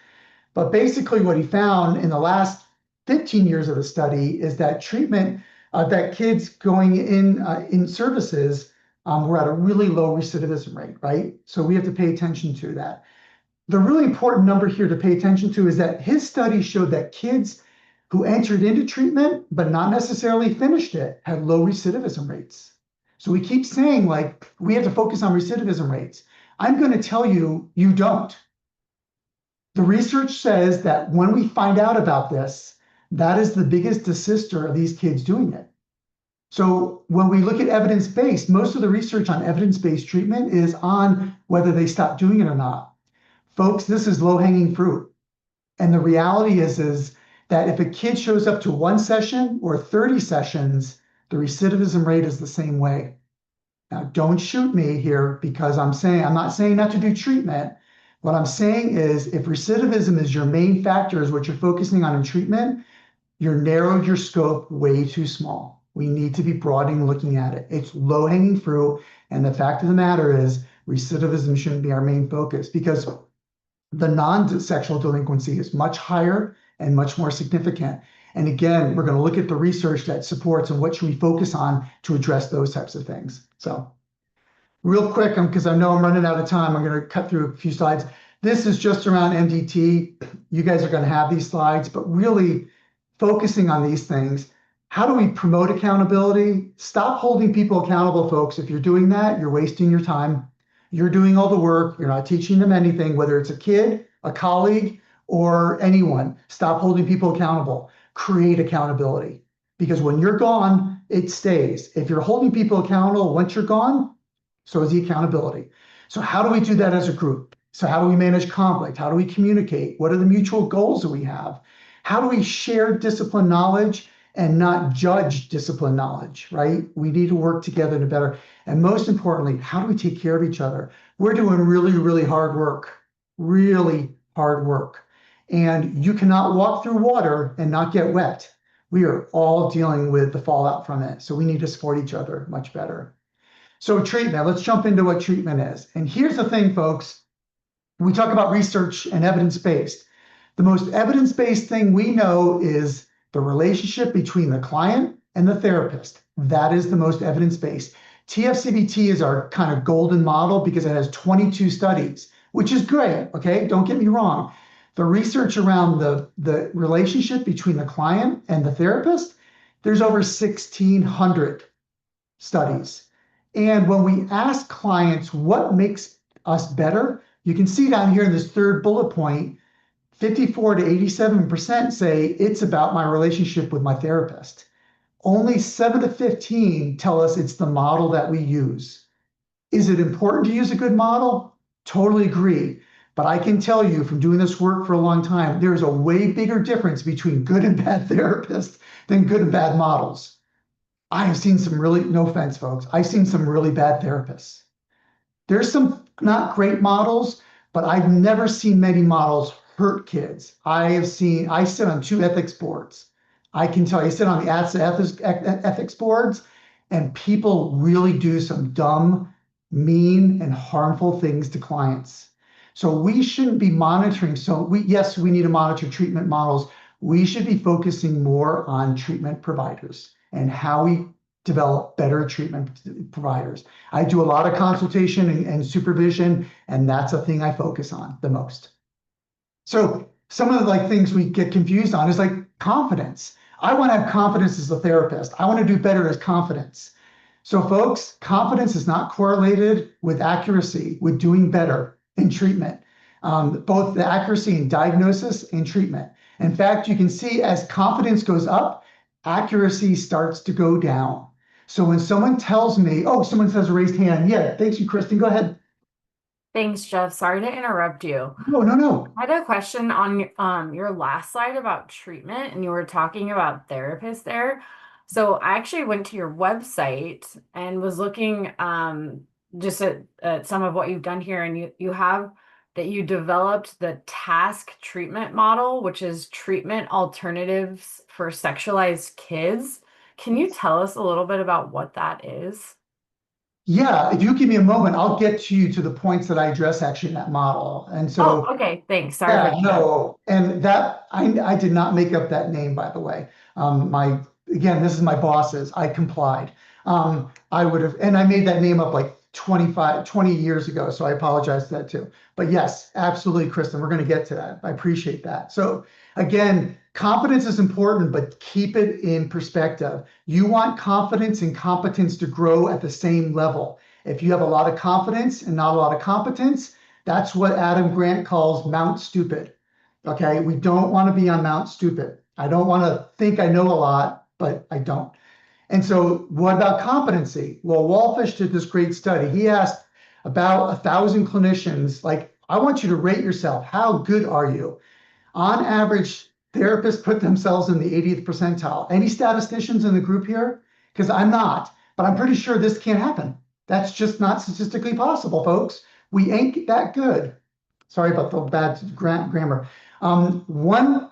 But basically what he found in the last 15 years of the study is that treatment, that kids going in services were at a really low recidivism rate, right? So we have to pay attention to that. The really important number here to pay attention to is that his study showed that kids who entered into treatment but not necessarily finished it had low recidivism rates. So we keep saying like we have to focus on recidivism rates. I'm going to tell you, you don't. The research says that when we find out about this, that is the biggest desister of these kids doing it. So when we look at evidence-based, most of the research on evidence-based treatment is on whether they stop doing it or not. Folks, this is low-hanging fruit. And the reality is that if a kid shows up to 1 session or 30 sessions, the recidivism rate is the same way. Now, don't shoot me here because I'm not saying not to do treatment. What I'm saying is if recidivism is your main factor, is what you're focusing on in treatment, you're narrowed your scope way too small. We need to be broadening looking at it. It's low-hanging fruit. And the fact of the matter is recidivism shouldn't be our main focus because the non-sexual delinquency is much higher and much more significant. And again, we're going to look at the research that supports and what should we focus on to address those types of things. So real quick, because I know I'm running out of time, I'm going to cut through a few slides. This is just around MDT. You guys are going to have these slides, but really focusing on these things. How do we promote accountability? Stop holding people accountable, folks. If you're doing that, you're wasting your time. You're doing all the work. You're not teaching them anything, whether it's a kid, a colleague, or anyone. Stop holding people accountable. Create accountability. Because when you're gone, it stays. If you're holding people accountable, once you're gone, So is the accountability. So how do we do that as a group? So how do we manage conflict? How do we communicate? What are the mutual goals that we have? How do we share discipline knowledge and not judge discipline knowledge, right? We need to work together to better. And most importantly, how do we take care of each other? We're doing really, really hard work, really hard work. And you cannot walk through water and not get wet. We are all dealing with the fallout from it. So we need to support each other much better. So treatment, let's jump into what treatment is. And here's the thing, folks. We talk about research and evidence-based. The most evidence-based thing we know is the relationship between the client and the therapist. That is the most evidence-based. TFCBT is our kind of golden model because it has 22 studies, which is great, okay? Don't get me wrong. The research around the relationship between the client and the therapist, there's over 1,600 studies. And when we ask clients what makes us better, you can see down here in this third bullet point, 54 to 87% say it's about my relationship with my therapist. Only 7 to 15 tell us it's the model that we use. Is it important to use a good model? Totally agree. But I can tell you from doing this work for a long time, there's a way bigger difference between good and bad therapists than good and bad models. I have seen some really, no offense, folks, I've seen some really bad therapists. There's some not great models, but I've never seen many models hurt kids. I sit on 2 ethics boards. I can tell you, I sit on the ethics boards, and people really do some dumb, mean, and harmful things to clients. So we shouldn't be monitoring. Yes, we need to monitor treatment models. We should be focusing more on treatment providers and how we develop better treatment providers. I do a lot of consultation and supervision, and that's a thing I focus on the most. So some of the things we get confused on is like confidence. I want to have confidence as a therapist. I want to do better as confidence. So folks, confidence is not correlated with accuracy, with doing better in treatment, both the accuracy in diagnosis and treatment. In fact, you can see as confidence goes up, accuracy starts to go down. So when someone tells me, oh, someone says a raised hand. Yeah, thanks you, Kristen. Go ahead. Thanks, Jeff. Sorry to interrupt you. No. I had a question on your last slide about treatment, and you were talking about therapists there. So I actually went to your website and was looking just at some of what you've done here, and you have that you developed the task treatment model, which is treatment alternatives for sexualized kids. Can you tell us a little bit about what that is? Yeah, if you give me a moment, I'll get to you to the points that I address actually in that model. And so, Oh, okay. Thanks. Sorry yeah, for the no, and that I did not make up that name, by the way. Again, this is my boss's. I complied. I would have, and I made that name up like 20 years ago, so I apologize for that too. But yes, absolutely, Kristen, we're going to get to that. I appreciate that. So again, confidence is important, but keep it in perspective. You want confidence and competence to grow at the same level. If you have a lot of confidence and not a lot of competence, that's what Adam Grant calls Mount Stupid. Okay, we don't want to be on Mount Stupid. I don't want to think I know a lot, but I don't. And so what about competency? Well, Wallfish did this great study. He asked about 1,000 clinicians, like, I want you to rate yourself. How good are you? On average, therapists put themselves in the 80th percentile. Any statisticians in the group here? Because I'm not, but I'm pretty sure this can't happen. That's just not statistically possible, folks. We ain't that good. Sorry about the bad grammar. One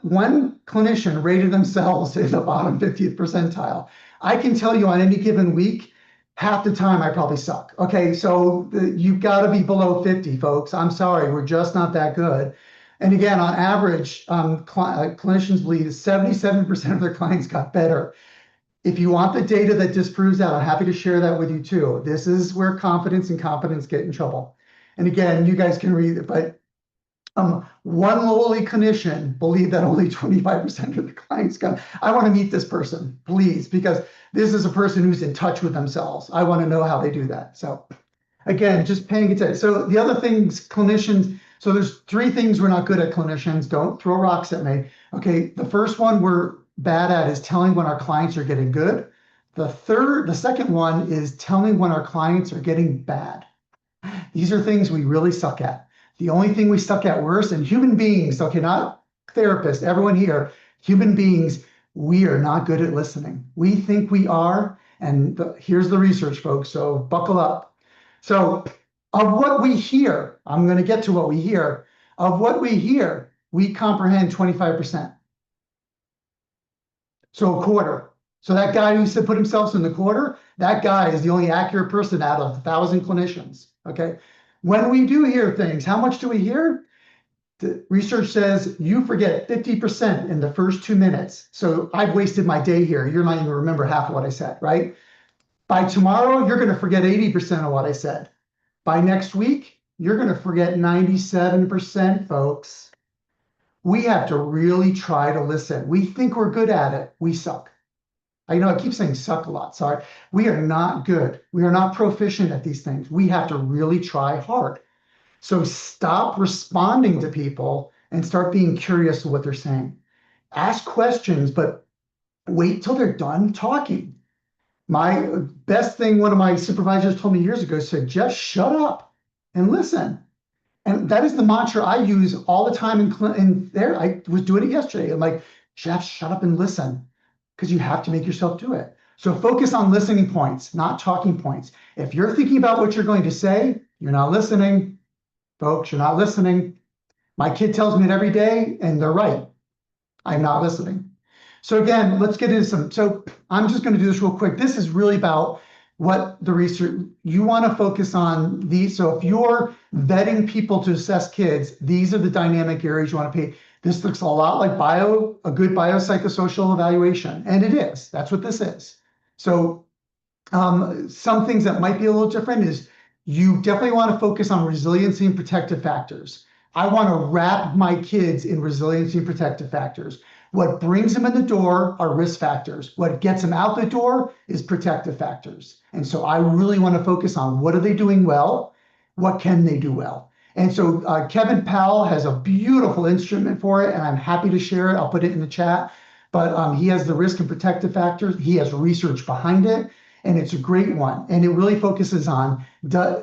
clinician rated themselves in the bottom 50th percentile. I can tell you on any given week, half the time I probably suck. Okay, so you've got to be below 50, folks. I'm sorry, we're just not that good. And again, on average, clinicians believe 77% of their clients got better. If you want the data that disproves that, I'm happy to share that with you too. This is where confidence and competence get in trouble. And again, you guys can read it, but one lowly clinician believed that only 25% of the clients got. I want to meet this person, please, because this is a person who's in touch with themselves. I want to know how they do that. So again, just paying attention. So the other things, clinicians, so there's 3 things we're not good at, clinicians. Don't throw rocks at me. Okay, the first one we're bad at is telling when our clients are getting good. The second one is telling when our clients are getting bad. These are things we really suck at. The only thing we suck at worse, and human beings, okay, not therapists, everyone here, human beings, we are not good at listening. We think we are, and here's the research, folks, so buckle up. So of what we hear, I'm going to get to what we hear. Of what we hear, we comprehend 25%. So a quarter. So that guy who said put himself in the quarter, that guy is the only accurate person out of 1,000 clinicians. Okay. When we do hear things, how much do we hear? The research says you forget 50% in the first 2 minutes. So I've wasted my day here. You're not even remember half of what I said, right? By tomorrow, you're going to forget 80% of what I said. By next week, you're going to forget 97%, folks. We have to really try to listen. We think we're good at it. We suck. I know I keep saying suck a lot. Sorry. We are not good. We are not proficient at these things. We have to really try hard. So stop responding to people and start being curious of what they're saying. Ask questions, but wait till they're done talking. My best thing, one of my supervisors told me years ago, said, just shut up and listen. And that is the mantra I use all the time in there. I was doing it yesterday. I'm like, Jeff, shut up and listen, because you have to make yourself do it. So focus on listening points, not talking points. If you're thinking about what you're going to say, you're not listening. Folks, you're not listening. My kid tells me it every day, and they're right. I'm not listening. So again, let's get into some. So I'm just going to do this real quick. This is really about what the research, you want to focus on these. So if you're vetting people to assess kids, these are the dynamic areas you want to pay. This looks a lot like a good biopsychosocial evaluation. And it is. That's what this is. So some things that might be a little different is you definitely want to focus on resiliency and protective factors. I want to wrap my kids in resiliency and protective factors. What brings them in the door are risk factors. What gets them out the door is protective factors. And so I really want to focus on what are they doing well? What can they do well? And so Kevin Powell has a beautiful instrument for it, and I'm happy to share it. I'll put it in the chat. But he has the risk and protective factors. He has research behind it, and it's a great one. And it really focuses on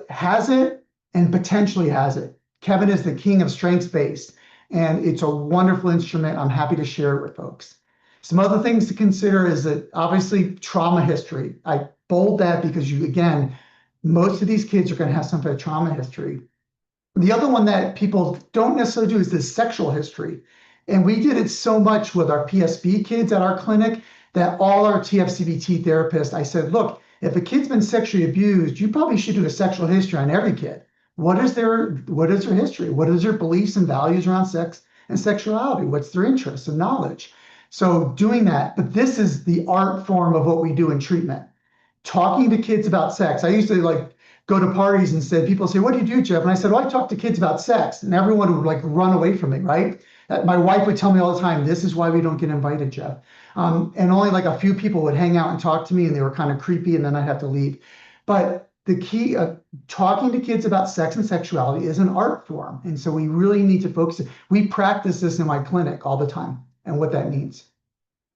has it and potentially has it. Kevin is the king of strengths-based. And it's a wonderful instrument. I'm happy to share it with folks. Some other things to consider is that obviously trauma history. I bold that because again, most of these kids are going to have some kind of trauma history. The other one that people don't necessarily do is the sexual history. And we did it so much with our PSB kids at our clinic that all our TFCBT therapists, I said, look, if a kid's been sexually abused, you probably should do a sexual history on every kid. What is their history? What is their beliefs and values around sex and sexuality? What's their interests and knowledge? So doing that, but this is the art form of what we do in treatment. Talking to kids about sex. I used to go to parties and people say, what do you do, Jeff? And I said, well, I talk to kids about sex. And everyone would run away from me, right? My wife would tell me all the time, this is why we don't get invited, Jeff. And only a few people would hang out and talk to me, and they were kind of creepy, and then I'd have to leave. But the key of talking to kids about sex and sexuality is an art form. And so we really need to focus. We practice this in my clinic all the time and what that means.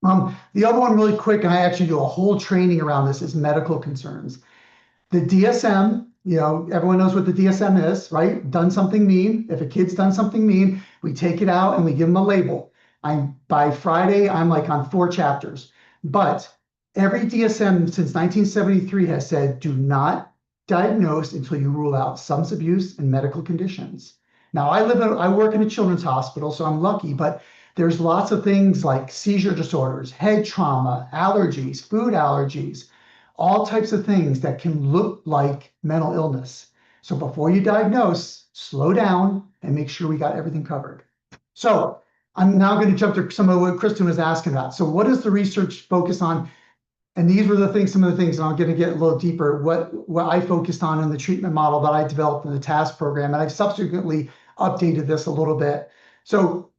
The other one really quick, and I actually do a whole training around this, is medical concerns. The DSM, everyone knows what the DSM is, right? Done something mean. If a kid's done something mean, we take it out and we give them a label. By Friday, I'm on 4 chapters. But every DSM since 1973 has said, do not diagnose until you rule out substance abuse and medical conditions. Now, I work in a children's hospital, so I'm lucky, but there's lots of things like seizure disorders, head trauma, allergies, food allergies, all types of things that can look like mental illness. So before you diagnose, slow down and make sure we got everything covered. So I'm now going to jump to some of what Kristen was asking about. So what does the research focus on? And these were some of the things, and I'm going to get a little deeper, what I focused on in the treatment model that I developed in the TASK program. And I've subsequently updated this a little bit. So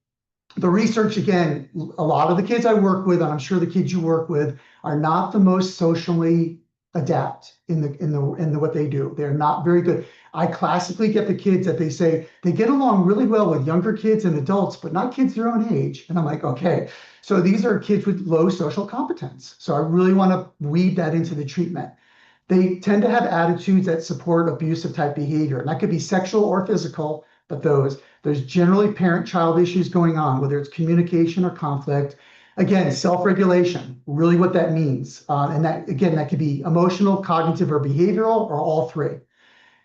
the research, again, a lot of the kids I work with, and I'm sure the kids you work with, are not the most socially adapt in what they do. They're not very good. I classically get the kids that they say they get along really well with younger kids and adults, but not kids their own age. And I'm like, okay, so these are kids with low social competence. So I really want to weed that into the treatment. They tend to have attitudes that support abusive type behavior, and that could be sexual or physical, but there's generally parent-child issues going on, whether it's communication or conflict. Again, self-regulation, really what that means. And that, again, that could be emotional, cognitive, or behavioral, or all three.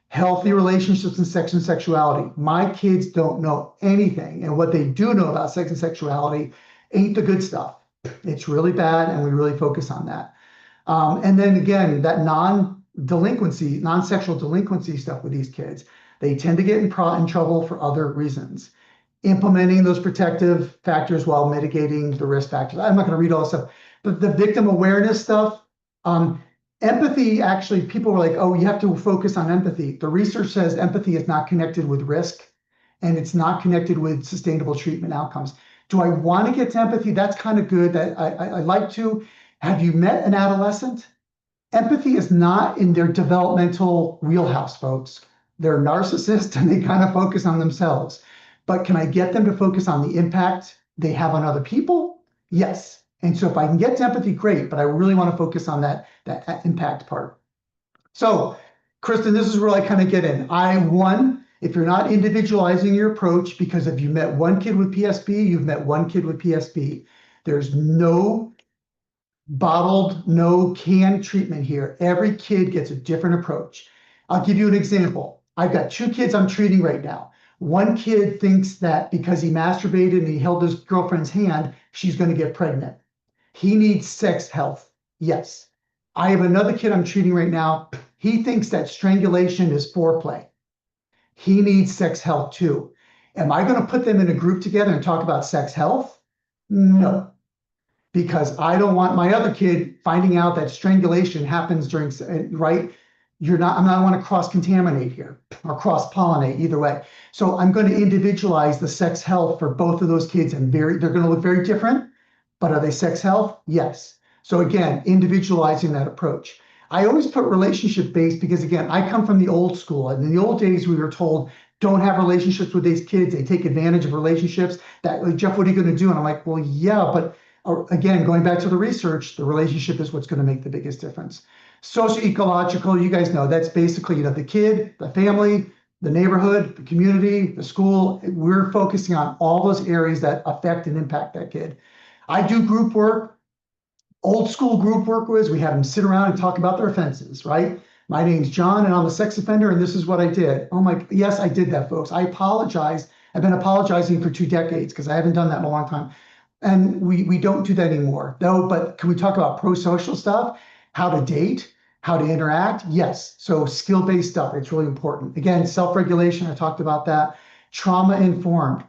Healthy relationships in sex and sexuality. My kids don't know anything, and what they do know about sex and sexuality ain't the good stuff. It's really bad, and we really focus on that. And then again, that non-delinquency, non-sexual delinquency stuff with these kids, they tend to get in trouble for other reasons. Implementing those protective factors while mitigating the risk factors. I'm not going to read all this stuff, but the victim awareness stuff, empathy, actually, people were like, oh, you have to focus on empathy. The research says empathy is not connected with risk, and it's not connected with sustainable treatment outcomes. Do I want to get to empathy? That's kind of good. I like to. Have you met an adolescent? Empathy is not in their developmental wheelhouse, folks. They're narcissists and they kind of focus on themselves. But can I get them to focus on the impact they have on other people? Yes. And so if I can get to empathy, great, but I really want to focus on that impact part. So, Kristen, this is where I kind of get in. If you're not individualizing your approach, because if you met one kid with PSP, you've met one kid with PSP. There's no bottled, no canned treatment here. Every kid gets a different approach. I'll give you an example. I've got 2 kids I'm treating right now. One kid thinks that because he masturbated and he held his girlfriend's hand, she's going to get pregnant. He needs sex health. Yes. I have another kid I'm treating right now. He thinks that strangulation is foreplay. He needs sex health too. Am I going to put them in a group together and talk about sex health? No. Because I don't want my other kid finding out that strangulation happens during, right? I'm not want to cross-contaminate here or cross-pollinate either way. So I'm going to individualize the sex health for both of those kids, and they're going to look very different, but are they sex health? Yes. So again, individualizing that approach. I always put relationship-based because again, I come from the old school, and in the old days we were told, don't have relationships with these kids. They take advantage of relationships. That, like, Jeff, what are you going to do? And I'm like, well, yeah, but again, going back to the research, the relationship is what's going to make the biggest difference. Socio-ecological, you guys know, that's basically, the kid, the family, the neighborhood, the community, the school. We're focusing on all those areas that affect and impact that kid. I do group work. Old school group work was we have them sit around and talk about their offenses, right? My name's John and I'm a sex offender and this is what I did. Oh my, yes, I did that, folks. I apologize. I've been apologizing for 2 decades because I haven't done that in a long time. And we don't do that anymore, though. But can we talk about pro-social stuff? How to date, how to interact? Yes. So skill-based stuff, it's really important. Again, self-regulation, I talked about that. Trauma-informed.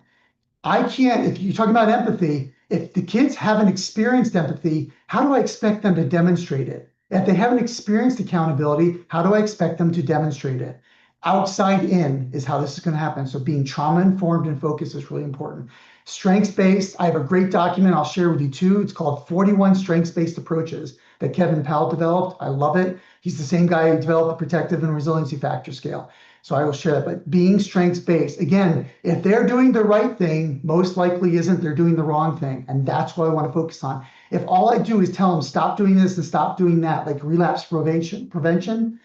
If you're talking about empathy, if the kids haven't experienced empathy, how do I expect them to demonstrate it? If they haven't experienced accountability, how do I expect them to demonstrate it? Outside in is how this is going to happen. So being trauma-informed and focused is really important. Strengths-based, I have a great document I'll share with you too. It's called 41 Strengths-Based Approaches that Kevin Powell developed. I love it. He's the same guy who developed the Protective and Resiliency Factor Scale. So I will share that. But being strengths-based, again, if they're doing the right thing, most likely isn't they're doing the wrong thing. And that's what I want to focus on. If all I do is tell them stop doing this and stop doing that, like relapse prevention,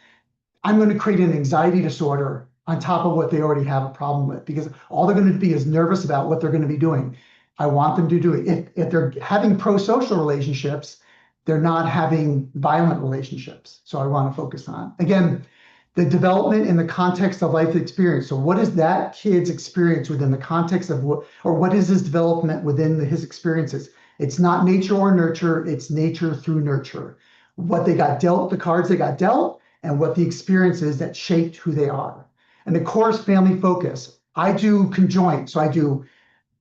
I'm going to create an anxiety disorder on top of what they already have a problem with, because all they're going to be is nervous about what they're going to be doing. I want them to do it. If they're having pro-social relationships, they're not having violent relationships. So I want to focus on, again, the development in the context of life experience. So what is that kid's experience within the context of what is his development within his experiences? It's not nature or nurture, it's nature through nurture. What they got dealt, the cards they got dealt, and what the experience is that shaped who they are. And of course, family focus. I do conjoint. So I do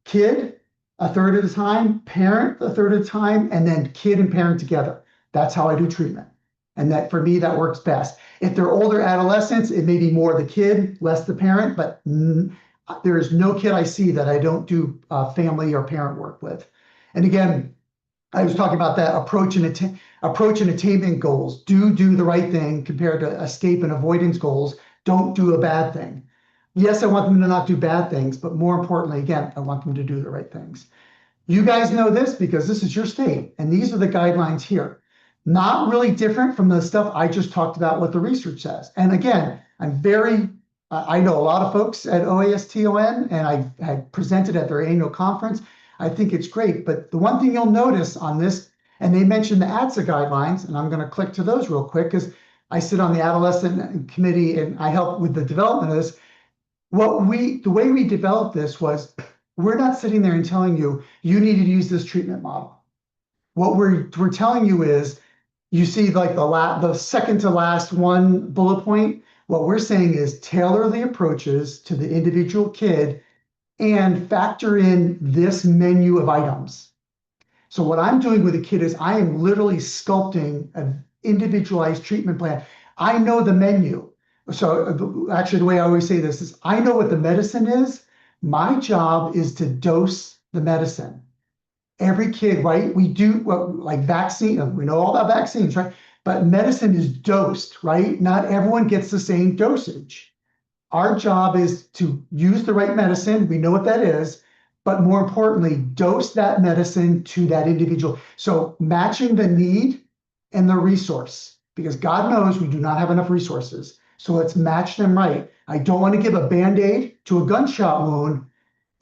kid a third of the time, parent a third of the time, and then kid and parent together. That's how I do treatment. And that, for me, that works best. If they're older adolescents, it may be more the kid, less the parent, but there is no kid I see that I don't do family or parent work with. And again, I was talking about that approach and attainment goals. Do the right thing compared to escape and avoidance goals. Don't do a bad thing. Yes, I want them to not do bad things, but more importantly, again, I want them to do the right things. You guys know this because this is your state, and these are the guidelines here. Not really different from the stuff I just talked about, what the research says. And again, I know a lot of folks at OASTON, and I presented at their annual conference. I think it's great, but the one thing you'll notice on this, and they mentioned the ADSA guidelines, and I'm going to click to those real quick because I sit on the adolescent committee and I help with the development of this. The way we developed this was, we're not sitting there and telling you, you need to use this treatment model. What we're telling you is, you see like the second to last one bullet point, what we're saying is tailor the approaches to the individual kid and factor in this menu of items. So what I'm doing with a kid is I am literally sculpting an individualized treatment plan. I know the menu. So actually, the way I always say this is, I know what the medicine is. My job is to dose the medicine. Every kid, right? We do like vaccine. We know all about vaccines, right? But medicine is dosed, right? Not everyone gets the same dosage. Our job is to use the right medicine. We know what that is, but more importantly, dose that medicine to that individual. So matching the need and the resource, because God knows we do not have enough resources. So let's match them right. I don't want to give a Band-Aid to a gunshot wound,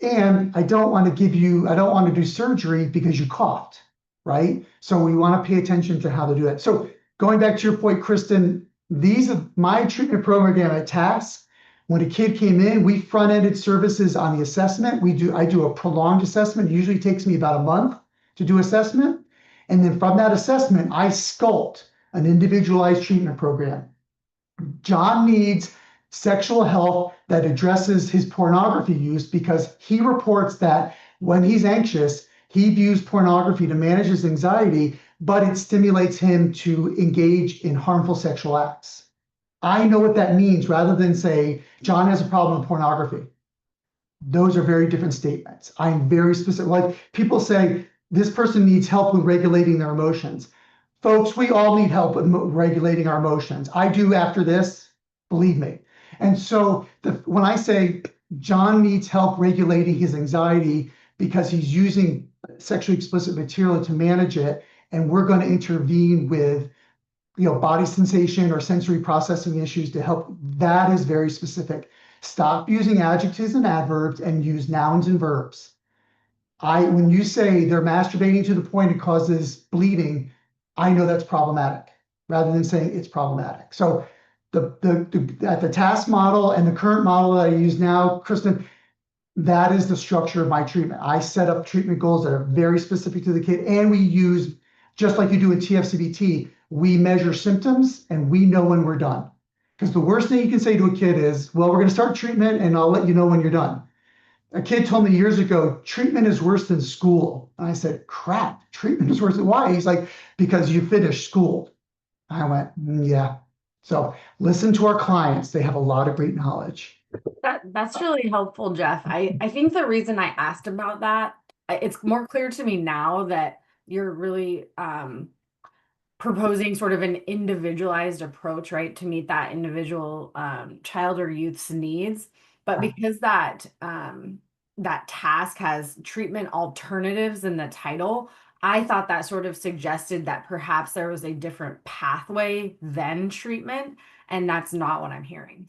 and I don't want to do surgery because you coughed, right? So we want to pay attention to how to do that. So going back to your point, Kristen, these are my treatment program at TASC. When a kid came in, we front-ended services on the assessment. I do a prolonged assessment. It usually takes me about a month to do assessment. And then from that assessment, I sculpt an individualized treatment program. John needs sexual health that addresses his pornography use because he reports that when he's anxious, he views pornography to manage his anxiety, but it stimulates him to engage in harmful sexual acts. I know what that means rather than say, John has a problem with pornography. Those are very different statements. I'm very specific. Like people say, this person needs help with regulating their emotions. Folks, we all need help with regulating our emotions. I do after this, believe me. And so when I say John needs help regulating his anxiety because he's using sexually explicit material to manage it, and we're going to intervene with body sensation or sensory processing issues to help, that is very specific. Stop using adjectives and adverbs and use nouns and verbs. When you say they're masturbating to the point it causes bleeding, I know that's problematic rather than saying it's problematic. So at the TASC model and the current model that I use now, Kristen, that is the structure of my treatment. I set up treatment goals that are very specific to the kid, and we use, just like you do in TFCBT, we measure symptoms and we know when we're done. Because the worst thing you can say to a kid is, well, we're going to start treatment and I'll let you know when you're done. A kid told me years ago, treatment is worse than school. And I said, crap, treatment is worse than why? He's like, because you finished school. I went, yeah. So listen to our clients. They have a lot of great knowledge. That's really helpful, Jeff. I think the reason I asked about that, it's more clear to me now that you're really proposing sort of an individualized approach, right, to meet that individual child or youth's needs. But because that task has treatment alternatives in the title, I thought that sort of suggested that perhaps there was a different pathway than treatment, and that's not what I'm hearing.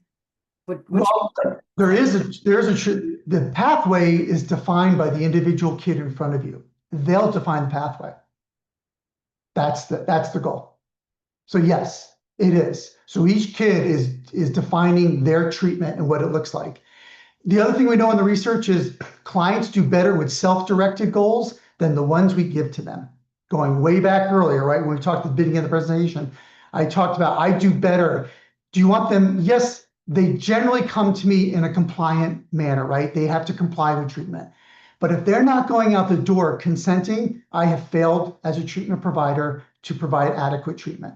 Well, the pathway is defined by the individual kid in front of you. They'll define the pathway. That's the goal. So yes, it is. So each kid is defining their treatment and what it looks like. The other thing we know in the research is clients do better with self-directed goals than the ones we give to them. Going way back earlier, right? When we talked at the beginning of the presentation, I talked about I do better. Do you want them? Yes, they generally come to me in a compliant manner, right? They have to comply with treatment. But if they're not going out the door consenting, I have failed as a treatment provider to provide adequate treatment.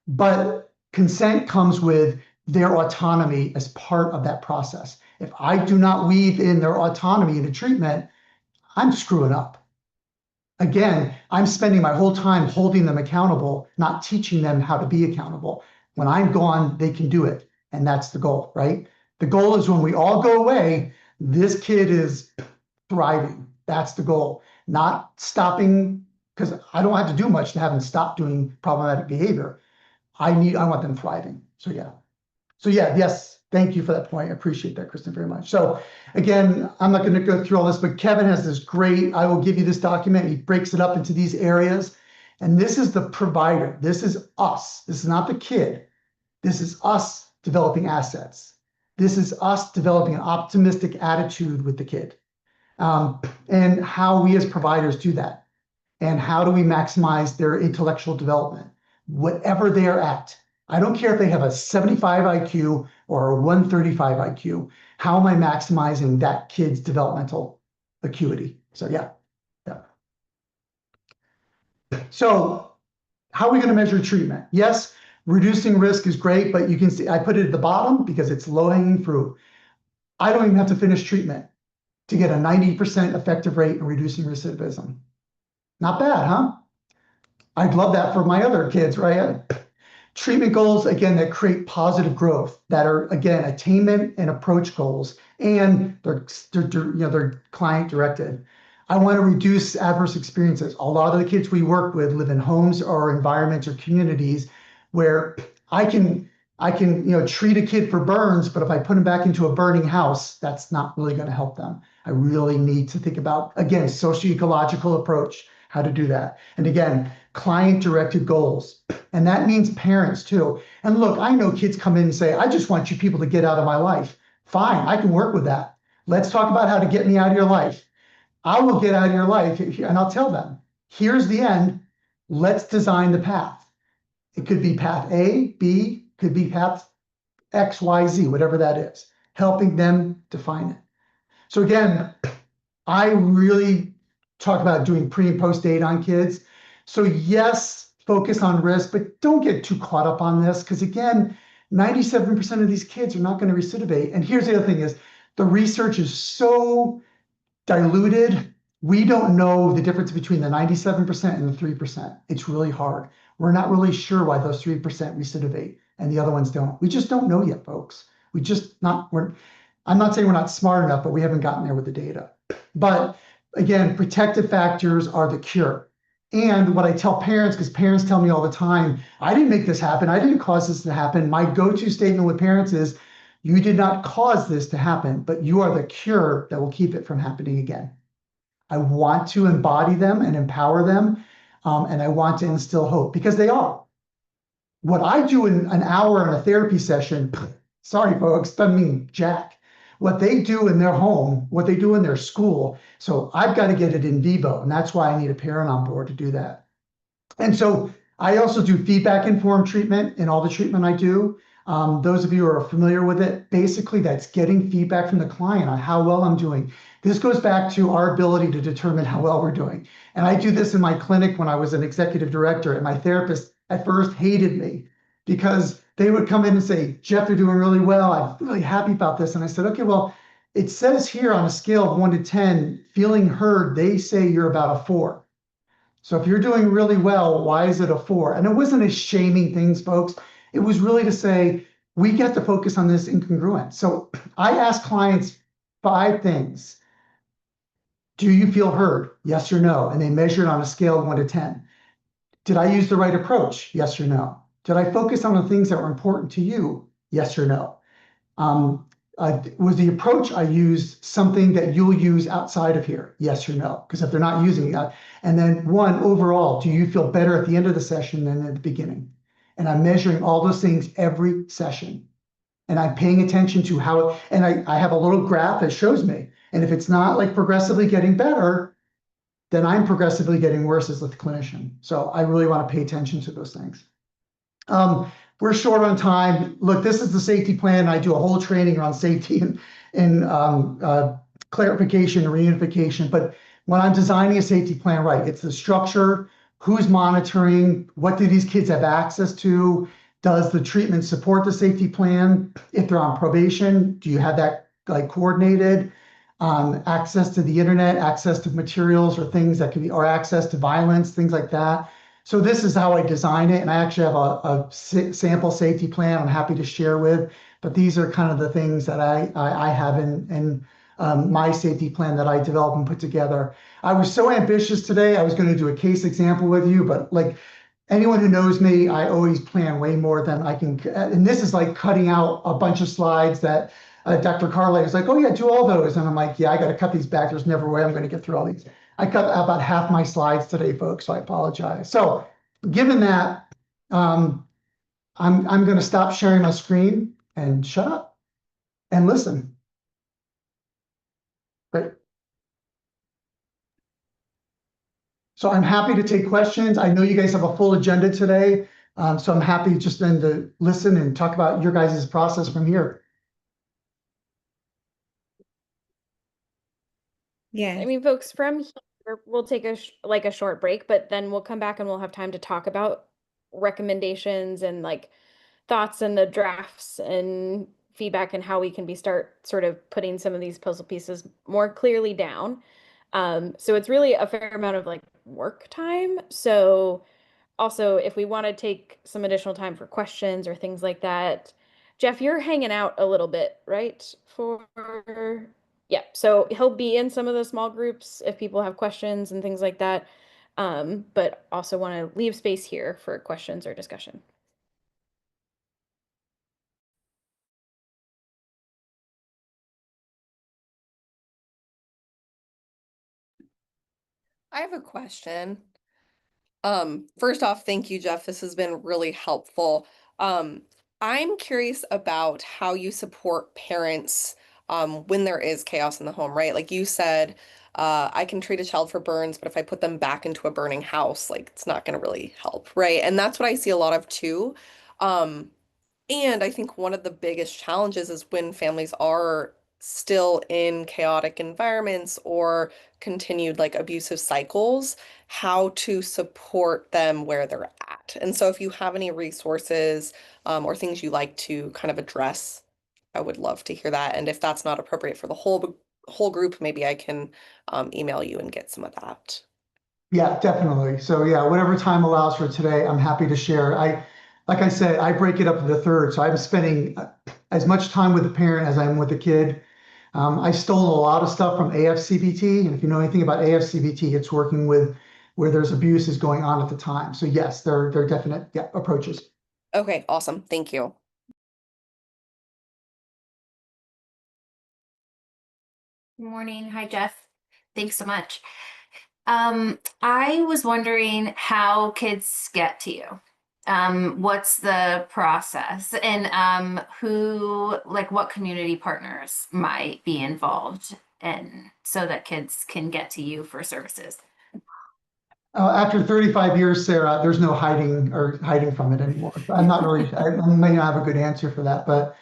But consent comes with their autonomy as part of that process. If I do not weave in their autonomy into treatment, I'm screwing up. Again, I'm spending my whole time holding them accountable, not teaching them how to be accountable. When I'm gone, they can do it. And that's the goal, right? The goal is when we all go away, this kid is thriving. That's the goal. Not stopping, because I don't have to do much to have them stop doing problematic behavior. I want them thriving. So yeah, yes, thank you for that point. I appreciate that, Kristen, very much. So again, I'm not going to go through all this, but Kevin has this great, I will give you this document. He breaks it up into these areas. And this is the provider. This is us. This is not the kid. This is us developing assets. This is us developing an optimistic attitude with the kid. And how we as providers do that. And how do we maximize their intellectual development, whatever they are at. I don't care if they have a 75 IQ or a 135 IQ. How am I maximizing that kid's developmental acuity? So yeah. So how are we going to measure treatment? Yes, reducing risk is great, but you can see I put it at the bottom because it's low-hanging fruit. I don't even have to finish treatment to get a 90% effective rate in reducing recidivism. Not bad, huh? I'd love that for my other kids, right? Treatment goals, again, that create positive growth, that are, again, attainment and approach goals, and they're client directed. I want to reduce adverse experiences. A lot of the kids we work with live in homes or environments or communities where I can treat a kid for burns, but if I put them back into a burning house, that's not really going to help them. I really need to think about, again, socio-ecological approach, how to do that. And again, client-directed goals. And that means parents too. And look, I know kids come in and say, I just want you people to get out of my life. Fine, I can work with that. Let's talk about how to get me out of your life. I will get out of your life, and I'll tell them, here's the end. Let's design the path. It could be path A, B, could be path X, Y, Z, whatever that is, helping them define it. So again, I really talk about doing pre and post data on kids. So yes, focus on risk, but don't get too caught up on this because again, 97% of these kids are not going to recidivate. And here's the other thing is the research is so diluted. We don't know the difference between the 97% and the 3%. It's really hard. We're not really sure why those 3% recidivate and the other ones don't. We just don't know yet, folks. I'm not saying we're not smart enough, but we haven't gotten there with the data. But again, protective factors are the cure. And what I tell parents, because parents tell me all the time, I didn't make this happen. I didn't cause this to happen. My go-to statement with parents is, you did not cause this to happen, but you are the cure that will keep it from happening again. I want to embody them and empower them, and I want to instill hope because they are. What I do in an hour in a therapy session, sorry folks, doesn't mean jack. What they do in their home, what they do in their school. So I've got to get it in vivo, and that's why I need a parent on board to do that. And so I also do feedback-informed treatment in all the treatment I do. Those of you who are familiar with it, basically that's getting feedback from the client on how well I'm doing. This goes back to our ability to determine how well we're doing. And I do this in my clinic when I was an executive director, and my therapist at first hated me because they would come in and say, Jeff, you're doing really well. I'm really happy about this. And I said, okay, well, it says here on a scale of 1 to 10, feeling heard, they say you're about a 4. So if you're doing really well, why is it a 4? And it wasn't a shaming things, folks. It was really to say, we get to focus on this incongruence. So I ask clients 5 things. Do you feel heard? Yes or no? And they measure it on a scale of 1 to 10. Did I use the right approach? Yes or no? Did I focus on the things that were important to you? Yes or no? Was the approach I used something that you'll use outside of here? Yes or no? Because if they're not using it, and then 1, overall, do you feel better at the end of the session than at the beginning? And I'm measuring all those things every session. And I'm paying attention to how, and I have a little graph that shows me. And if it's not like progressively getting better, then I'm progressively getting worse as a clinician. So I really want to pay attention to those things. We're short on time. Look, this is the safety plan. I do a whole training around safety and clarification and reunification. But when I'm designing a safety plan, right, it's the structure, who's monitoring, what do these kids have access to? Does the treatment support the safety plan? If they're on probation, do you have that like coordinated? on access to the internet, access to materials or things that can be, or access to violence, things like that. So this is how I design it. And I actually have a sample safety plan I'm happy to share with, but these are kind of the things that I have in my safety plan that I developed and put together. I was so ambitious today. I was going to do a case example with you, but like anyone who knows me, I always plan way more than I can. And this is like cutting out a bunch of slides that Dr. Carlay was like, oh yeah, do all those. And I'm like, yeah, I got to cut these back. There's never a way I'm going to get through all these. I cut about half my slides today, folks, so I apologize. So given that, I'm going to stop sharing my screen and shut up and listen. Great. So I'm happy to take questions. I know you guys have a full agenda today, so I'm happy just then to listen and talk about your guys' process from here. Yeah. I mean, folks, from here, we'll take like a short break, but then we'll come back and we'll have time to talk about recommendations and like thoughts and the drafts and feedback and how we can start sort of putting some of these puzzle pieces more clearly down. So it's really a fair amount of like work time. So also, if we want to take some additional time for questions or things like that, Jeff, you're hanging out a little bit, right? Yeah, so he'll be in some of the small groups if people have questions and things like that. But also want to leave space here for questions or discussion. I have a question. First off, thank you, Jeff. This has been really helpful. I'm curious about how you support parents when there is chaos in the home, right? Like you said, I can treat a child for burns, but if I put them back into a burning house, like it's not going to really help, right? And that's what I see a lot of too. Um, and I think one of the biggest challenges is when families are still in chaotic environments or continued like abusive cycles, how to support them where they're at. And so if you have any resources or things you like to kind of address, I would love to hear that. And if that's not appropriate for the whole group, maybe I can email you and get some of that. Yeah, definitely. So yeah, whatever time allows for today, I'm happy to share. Like I said, I break it up into thirds. So I'm spending as much time with the parent as I'm with the kid. I stole a lot of stuff from AFCBT, and if you know anything about AFCBT, it's working with where there's abuses going on at the time. So yes, there are definite approaches. Okay, awesome. Thank you. Good morning. Hi, Jeff. Thanks so much. I was wondering how kids get to you. What's the process and what community partners might be involved in so that kids can get to you for services? After 35 years, Sarah, there's no hiding from it anymore. I'm not really, I may not have a good answer for that, but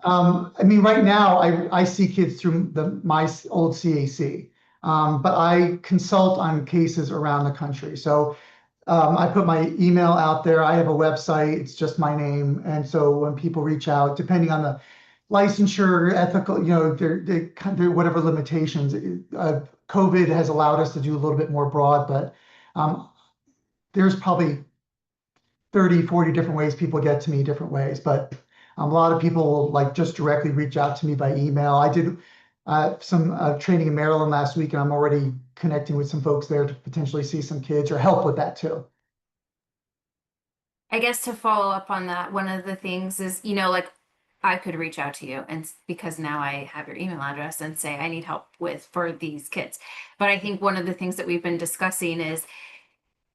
I mean, right now I see kids through my old CAC, but I consult on cases around the country. So I put my email out there. I have a website. It's just my name. And so when people reach out, depending on the licensure, ethical, they kind of whatever limitations, COVID has allowed us to do a little bit more broad, but there's probably 30, 40 different ways people get to me different ways, but a lot of people will like just directly reach out to me by email. I did some training in Maryland last week, and I'm already connecting with some folks there to potentially see some kids or help with that too. I guess to follow up on that, one of the things is, I could reach out to you and because now I have your email address and say I need help for these kids. But I think one of the things that we've been discussing is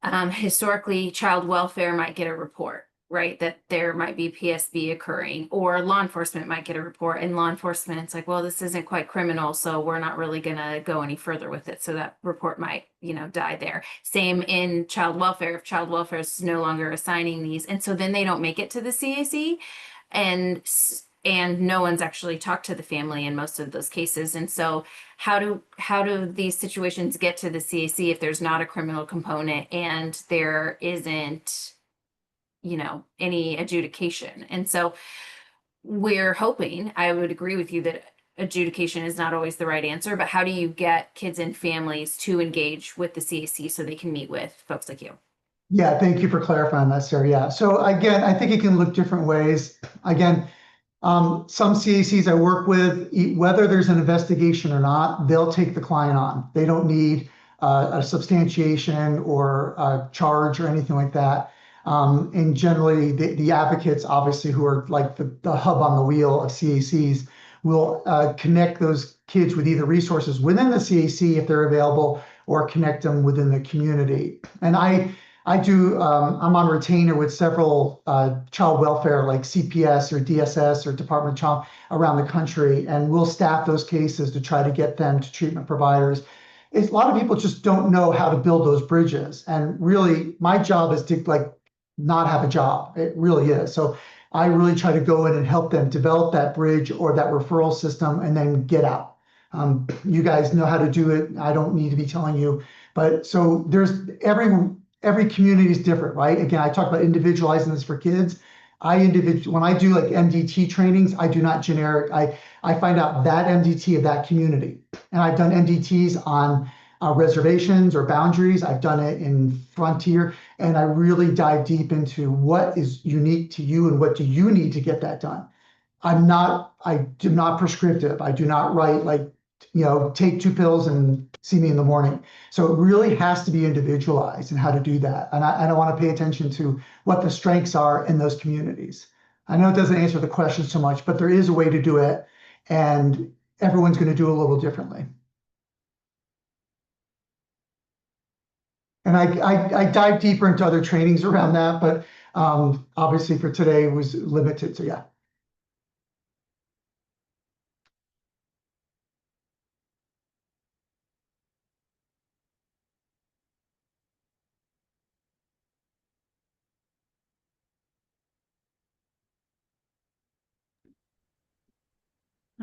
historically child welfare might get a report, right? That there might be PSB occurring, or law enforcement might get a report, and law enforcement's like, well, this isn't quite criminal, so we're not really gonna go any further with it. So that report might, die there. Same in child welfare, if child welfare is no longer assigning these, and so then they don't make it to the CAC, and no one's actually talked to the family in most of those cases. And so how do these situations get to the CAC if there's not a criminal component and there isn't any adjudication? And so we're hoping, I would agree with you that adjudication is not always the right answer, but how do you get kids and families to engage with the CAC so they can meet with folks like you? Yeah, thank you for clarifying that, Sarah. Yeah. So again, I think it can look different ways. Again, some CACs I work with, whether there's an investigation or not, they'll take the client on. They don't need a substantiation or a charge or anything like that. And generally, the advocates, obviously, who are like the hub on the wheel of CACs, will connect those kids with either resources within the CAC if they're available, or connect them within the community. And I'm on retainer with several child welfare like CPS or DSS or Department of Child around the country, and we'll staff those cases to try to get them to treatment providers. A lot of people just don't know how to build those bridges, and really my job is to like not have a job. It really is. So I really try to go in and help them develop that bridge or that referral system and then get out. You guys know how to do it. I don't need to be telling you, but so there's every community is different, right? Again, I talk about individualizing this for kids. When I do like MDT trainings, I do not generic. I find out that MDT of that community, and I've done MDTs on reservations or boundaries. I've done it in frontier, and I really dive deep into what is unique to you and what do you need to get that done. I do not prescriptive. I do not write like, take 2 pills and see me in the morning. So it really has to be individualized and how to do that. And I want to pay attention to what the strengths are in those communities. I know it doesn't answer the question so much, but there is a way to do it, and everyone's going to do it a little differently. And I dive deeper into other trainings around that, but obviously for today it was limited. So yeah.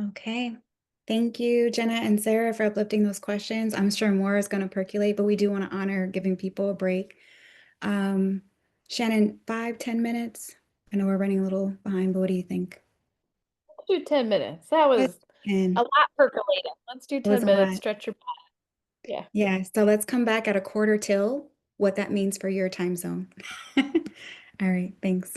Okay. Thank you, Jenna and Sarah, for uplifting those questions. I'm sure more is going to percolate, but we do want to honor giving people a break. Shannon, 5-10 minutes. I know we're running a little behind, but what do you think? Let's do 10 minutes. That was And a lot percolating. Let's do it was 10 a minutes. lot. Stretch your butt. Yeah, so let's come back at a 1/4 till, what that means for your time zone. All right, thanks.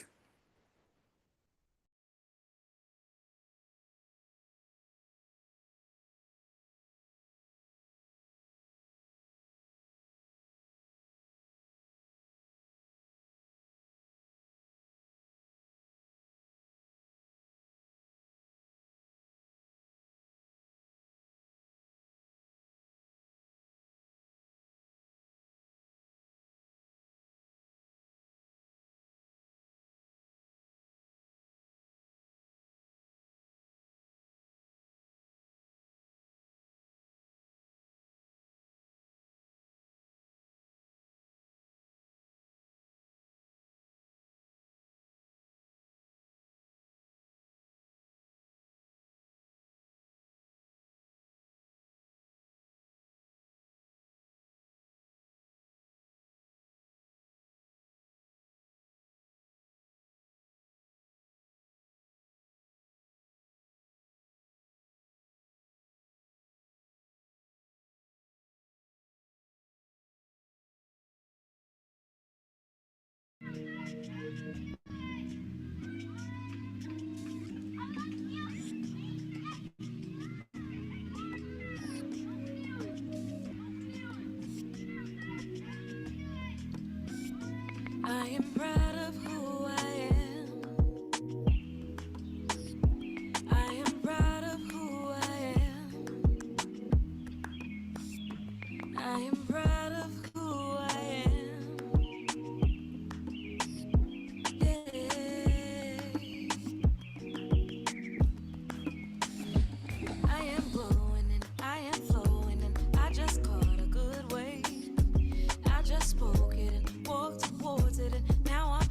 I am proud of who I am. I am proud of who I am. I am proud of who I am. Yeah. I am glowing and I am flowing, and I just caught a good wave. I just spoke it and walked towards it, and now I'm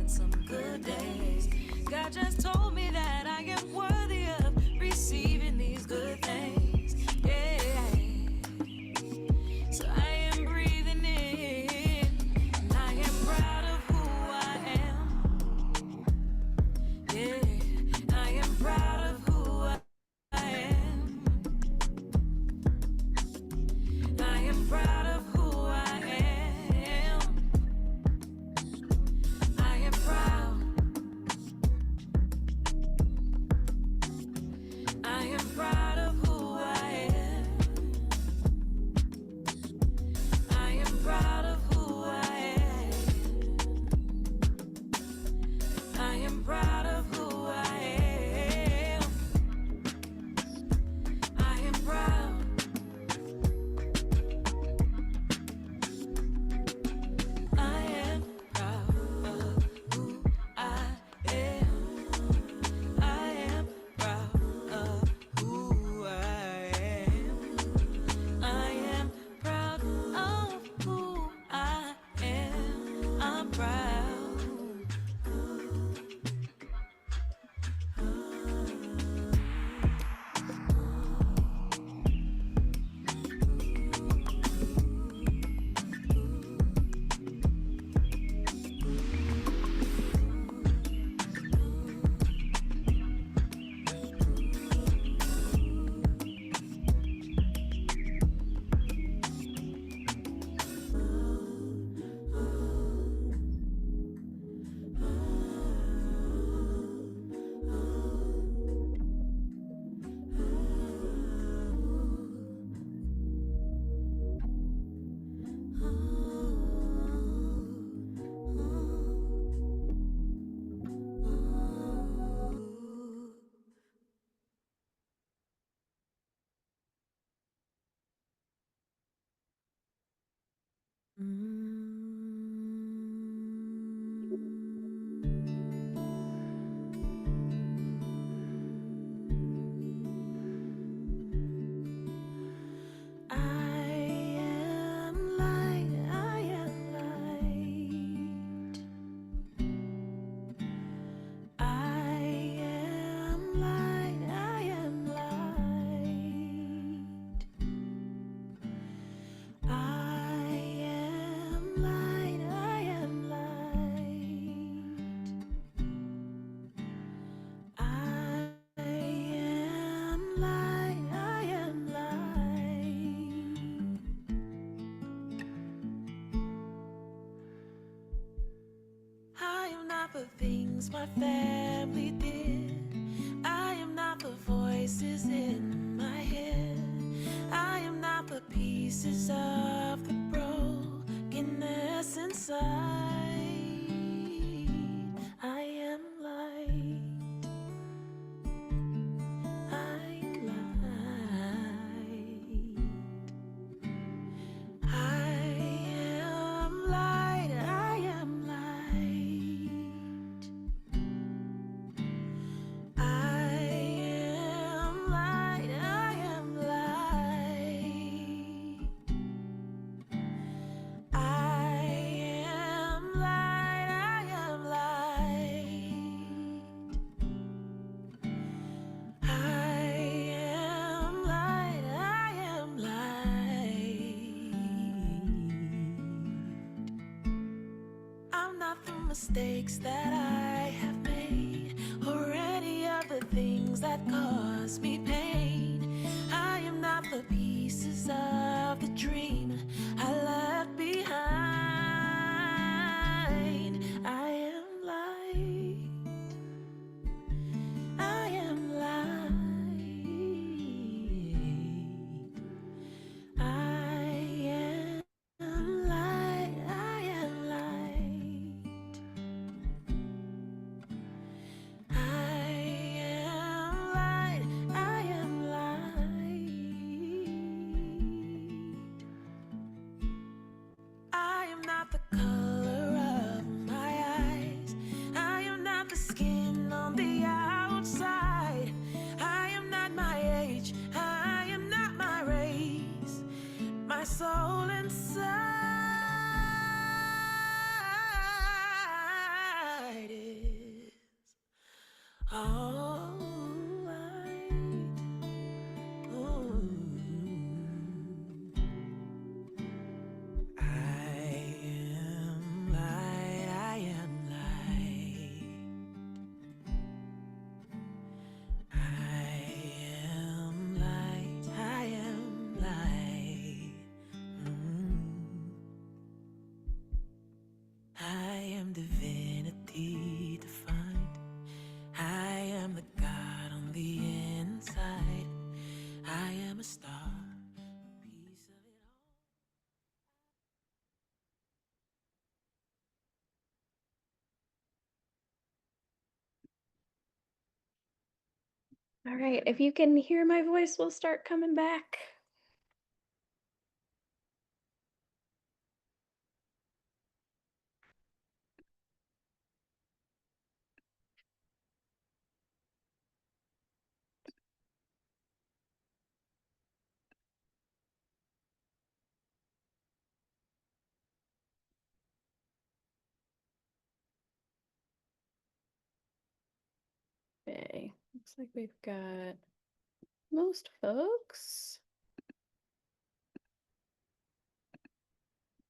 having some good days. God just told me that I am worthy of receiving these good things. Yeah. So I am breathing in, and I am proud of who I am. Yeah, I am proud of who I am. I am proud of who I am. I am proud. I am proud of who I am. I am proud of who I am. I am proud of who I am. I am proud. I am proud of who I am. I am proud of who I am. I am proud of who I am. I'm proud. I am light, I am light. I am light, I am light. I am light, I am light. I am light, I am light. I am not the things my family did. I am not the voices in my head. I am not the pieces of the brokenness inside. I am light. I am light. I am light. I am light. I am light. I am light. I am light. I am light. I am light. I am light. I'm not the mistakes that I have made, or any of the things that cause me pain. I am not the pieces of the dream I left behind. I am light. I am light. I am light. I am light. I am light. I am light. Alright. Ooh. I am light, I am light. I am light, I am light. I am divinity defined. I am the God on the inside. I am a star, a piece of it all. All right, if you can hear my voice, we'll start coming back. Okay, looks like we've got most folks.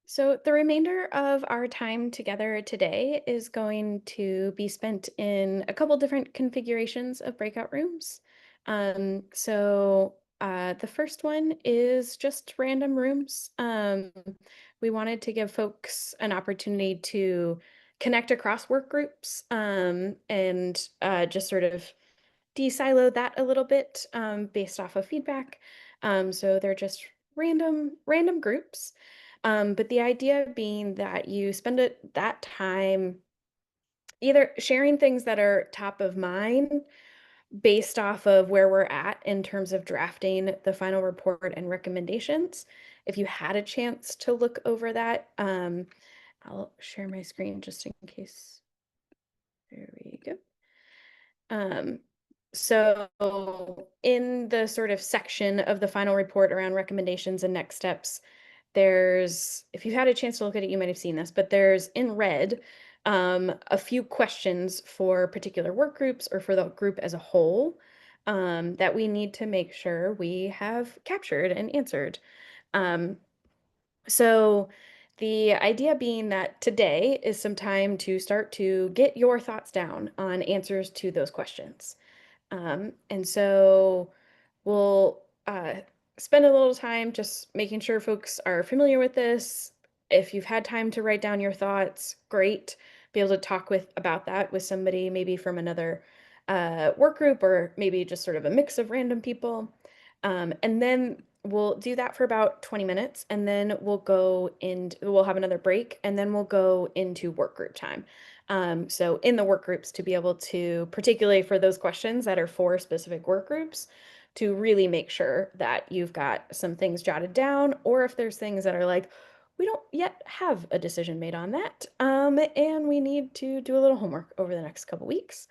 So the remainder of our time together today is going to be spent in a couple different configurations of breakout rooms. The first one is just random rooms. We wanted to give folks an opportunity to connect across work groups and just sort of de-silo that a little bit based off of feedback. So they're just random groups. But the idea being that you spend that time either sharing things that are top of mind based off of where we're at in terms of drafting the final report and recommendations. If you had a chance to look over that, I'll share my screen just in case. There we go. So in the sort of section of the final report around recommendations and next steps, if you've had a chance to look at it, you might have seen this, but there's in red a few questions for particular work groups or for the group as a whole that we need to make sure we have captured and answered. So the idea being that today is some time to start to get your thoughts down on answers to those questions. And so we'll spend a little time just making sure folks are familiar with this. If you've had time to write down your thoughts, great. Be able to talk about that with somebody maybe from another work group or maybe just sort of a mix of random people. And then we'll do that for about 20 minutes and then we'll have another break and then we'll go into work group time. So in the work groups to be able to, particularly for those questions that are for specific work groups, to really make sure that you've got some things jotted down, or if there's things that are like, we don't yet have a decision made on that, and we need to do a little homework over the next couple weeks.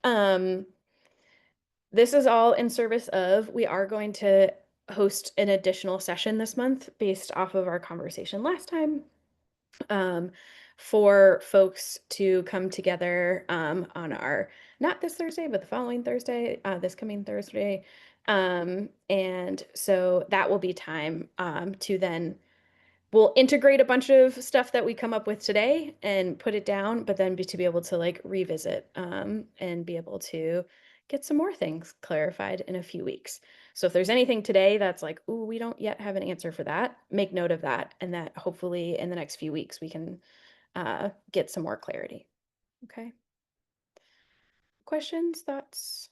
This is all in service of, we are going to host an additional session this month based off of our conversation last time. For folks to come together on not this Thursday, but the following Thursday, this coming Thursday. And so that will be time to then, we'll integrate a bunch of stuff that we come up with today and put it down, but then to be able to like revisit and be able to get some more things clarified in a few weeks. So if there's anything today that's like, ooh, we don't yet have an answer for that, make note of that. And that hopefully in the next few weeks, we can get some more clarity. Okay. Questions, thoughts?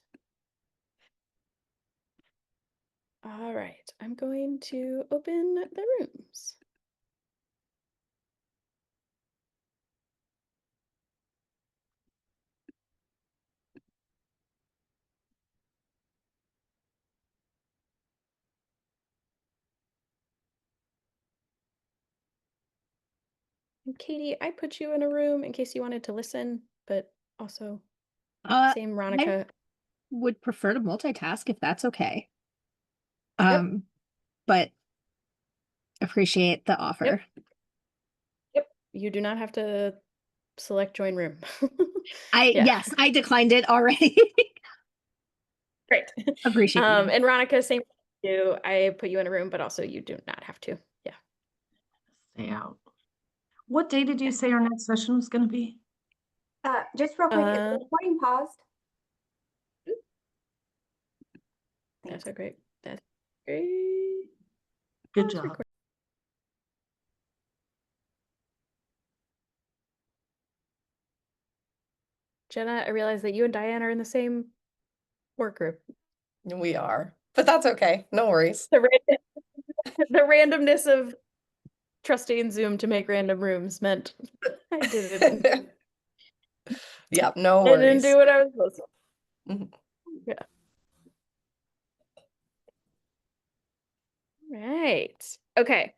All right, I'm going to open the rooms. And Katie, I put you in a room in case you wanted to listen, but also same I Ronica. would prefer to multitask if that's okay. Yep. But appreciate the offer. Yep. You do not have to select join room. Yes, Yeah. I declined it already. Great. Appreciate you. And Ronica, same for you. I put you in a room, but also you do not have to. Yeah. Stay out. What day did you say our next session was going to be? Just real quick, is Uh, the recording paused? That's a great. That's great. Good Pause job. record. Jenna, I realize that you and Diane are in the same work group. We are, but that's okay. No worries. The randomness of trusting Zoom to make random rooms meant I didn't. Yeah, no I didn't worries. do what I was supposed to. Mhm. Yeah. Right. Okay.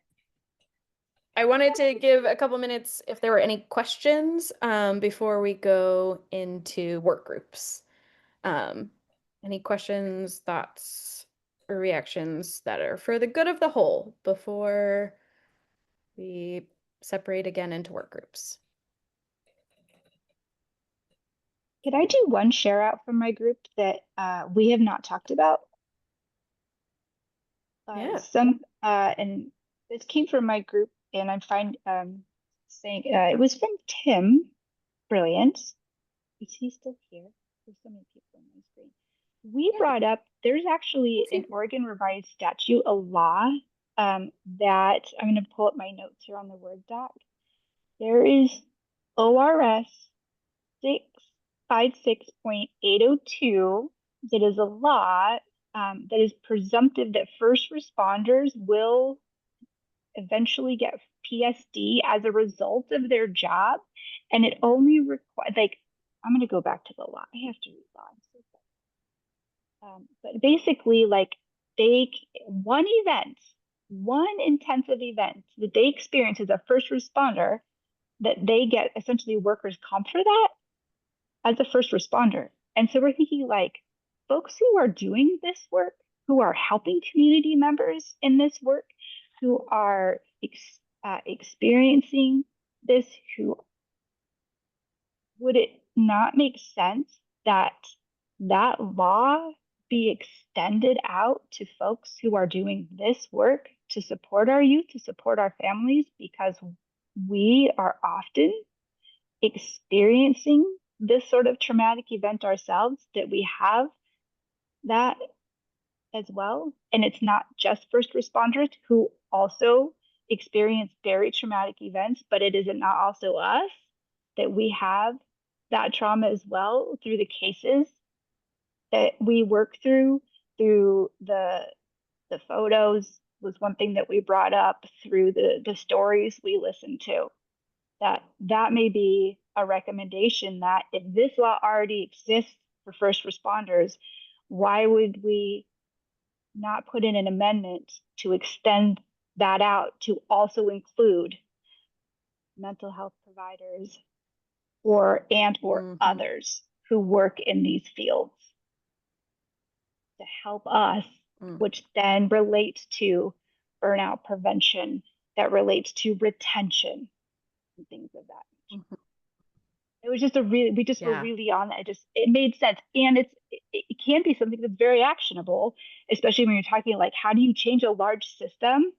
I wanted to give a couple minutes if there were any questions before we go into work groups. Any questions, thoughts, or reactions that are for the good of the whole before we separate again into work groups? Could I do one share out from my group that we have not talked about? Yeah. And this came from my group, and I'm fine saying it was from Tim. Brilliant. Is he still here? There's so many people on my screen. We brought up there's actually in Oregon revised statute a law that I'm going to pull up my notes here on the Word doc. There is ORS 656.802 that is a law that is presumptive that first responders will eventually get PSD as a result of their job, and it only requires I'm going to go back to the law. I have to read law. I'm so sorry. But basically, one intensive event that they experience as a first responder, that they get essentially workers' comp for that as a first responder. And so we're thinking folks who are doing this work, who are helping community members in this work, who are experiencing this, would it not make sense that that law be extended out to folks who are doing this work to support our youth, to support our families, because we are often experiencing this sort of traumatic event ourselves, that we have that as well. And it's not just first responders who also experience very traumatic events, but it is not also us, that we have that trauma as well through the cases that we work through the photos was one thing that we brought up, through the stories we listened to. That may be a recommendation, that if this law already exists for first responders, why would we not put in an amendment to extend that out to also include mental health providers or others who work in these fields to help us, which then relates to burnout prevention, that relates to retention and things of that nature. It was just we just were really on that. It made sense. And it can be something that's very actionable, especially when you're talking how do you change a large system?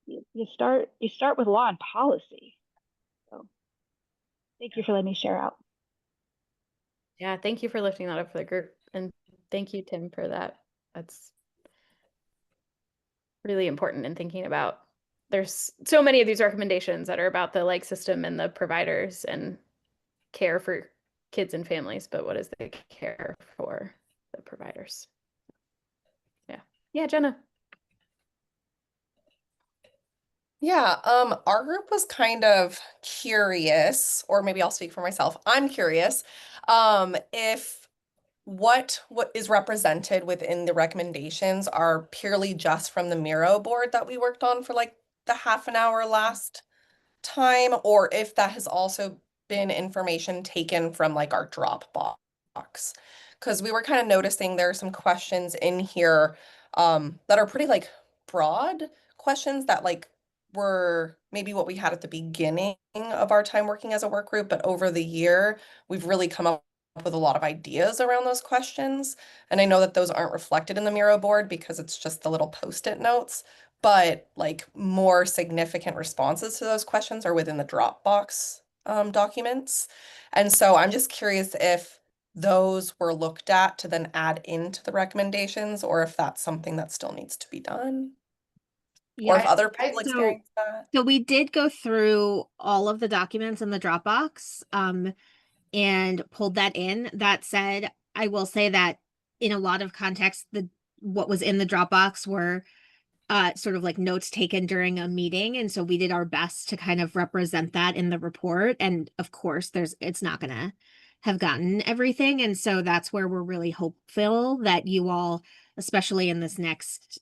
You start with law and policy. So thank you for letting me share out. Yeah, thank you for lifting that up for the group. And thank you, Tim, for that. That's really important in thinking about. There's so many of these recommendations that are about the system and the providers and care for kids and families, but what is the care for the providers? Yeah, Jenna. Yeah, our group was kind of curious, or maybe I'll speak for myself. I'm curious, if what is represented within the recommendations are purely just from the Miro board that we worked on for the half an hour last time, or if that has also been information taken from our Dropbox. Because we were kind of noticing there are some questions in here that are pretty broad questions that were maybe what we had at the beginning of our time working as a work group, but over the year, we've really come up with a lot of ideas around those questions. And I know that those aren't reflected in the Miro board because it's just the little post-it notes, but like more significant responses to those questions are within the Dropbox documents. And so I'm just curious if those were looked at to then add into the recommendations, or if that's something that still needs to be done, or if Yeah, other people so experience that. so we did go through all of the documents in the Dropbox, and pulled that in. That said, I will say that in a lot of contexts, what was in the Dropbox were sort of like notes taken during a meeting. And so we did our best to kind of represent that in the report. And of course, it's not gonna have gotten everything. And so that's where we're really hopeful that you all, especially in this next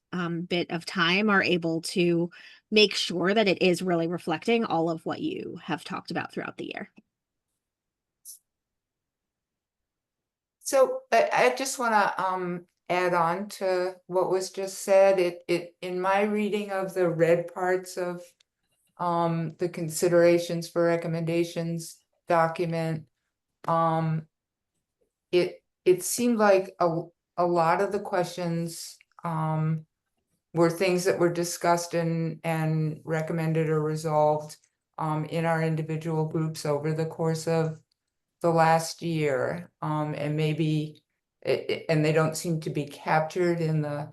bit of time, are able to make sure that it is really reflecting all of what you have talked about throughout the year. So I just want to add on to what was just said. It in my reading of the red parts of the considerations for recommendations document, it seemed like a lot of the questions were things that were discussed and recommended or resolved in our individual groups over the course of the last year, and maybe and they don't seem to be captured in the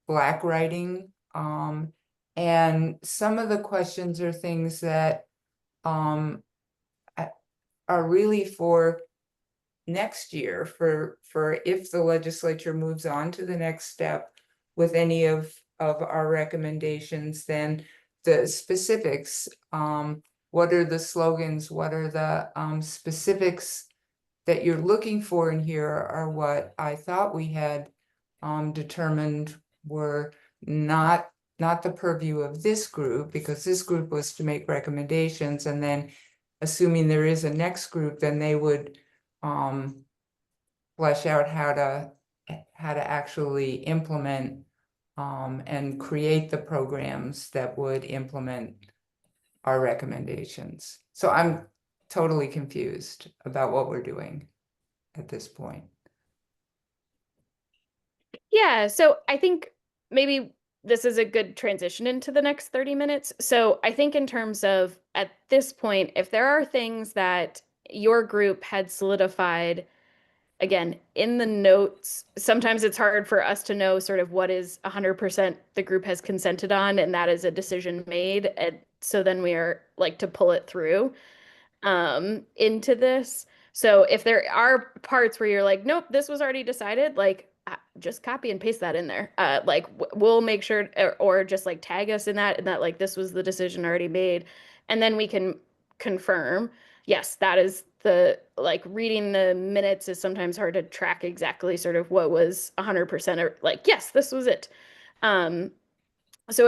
black writing. And some of the questions are things that are really for next year, for if the legislature moves on to the next step with any of our recommendations, then the specifics, what are the slogans, what are the specifics that you're looking for in here are what I thought we had determined were not the purview of this group, because this group was to make recommendations, and then assuming there is a next group, then they would flesh out how to actually implement and create the programs that would implement our recommendations. So I'm totally confused about what we're doing at this point. Yeah, so I think maybe this is a good transition into the next 30 minutes. So I think in terms of at this point, if there are things that your group had solidified, again, in the notes, sometimes it's hard for us to know sort of what is 100% the group has consented on, and that is a decision made. And so then we are like to pull it through into this. So if there are parts where you're like, nope, this was already decided, like just copy and paste that in there. Like we'll make sure, or just like tag us in that, and that like this was the decision already made, and then we can confirm. Yes, that is the like reading the minutes is sometimes hard to track exactly sort of what was 100% or like yes, this was it. So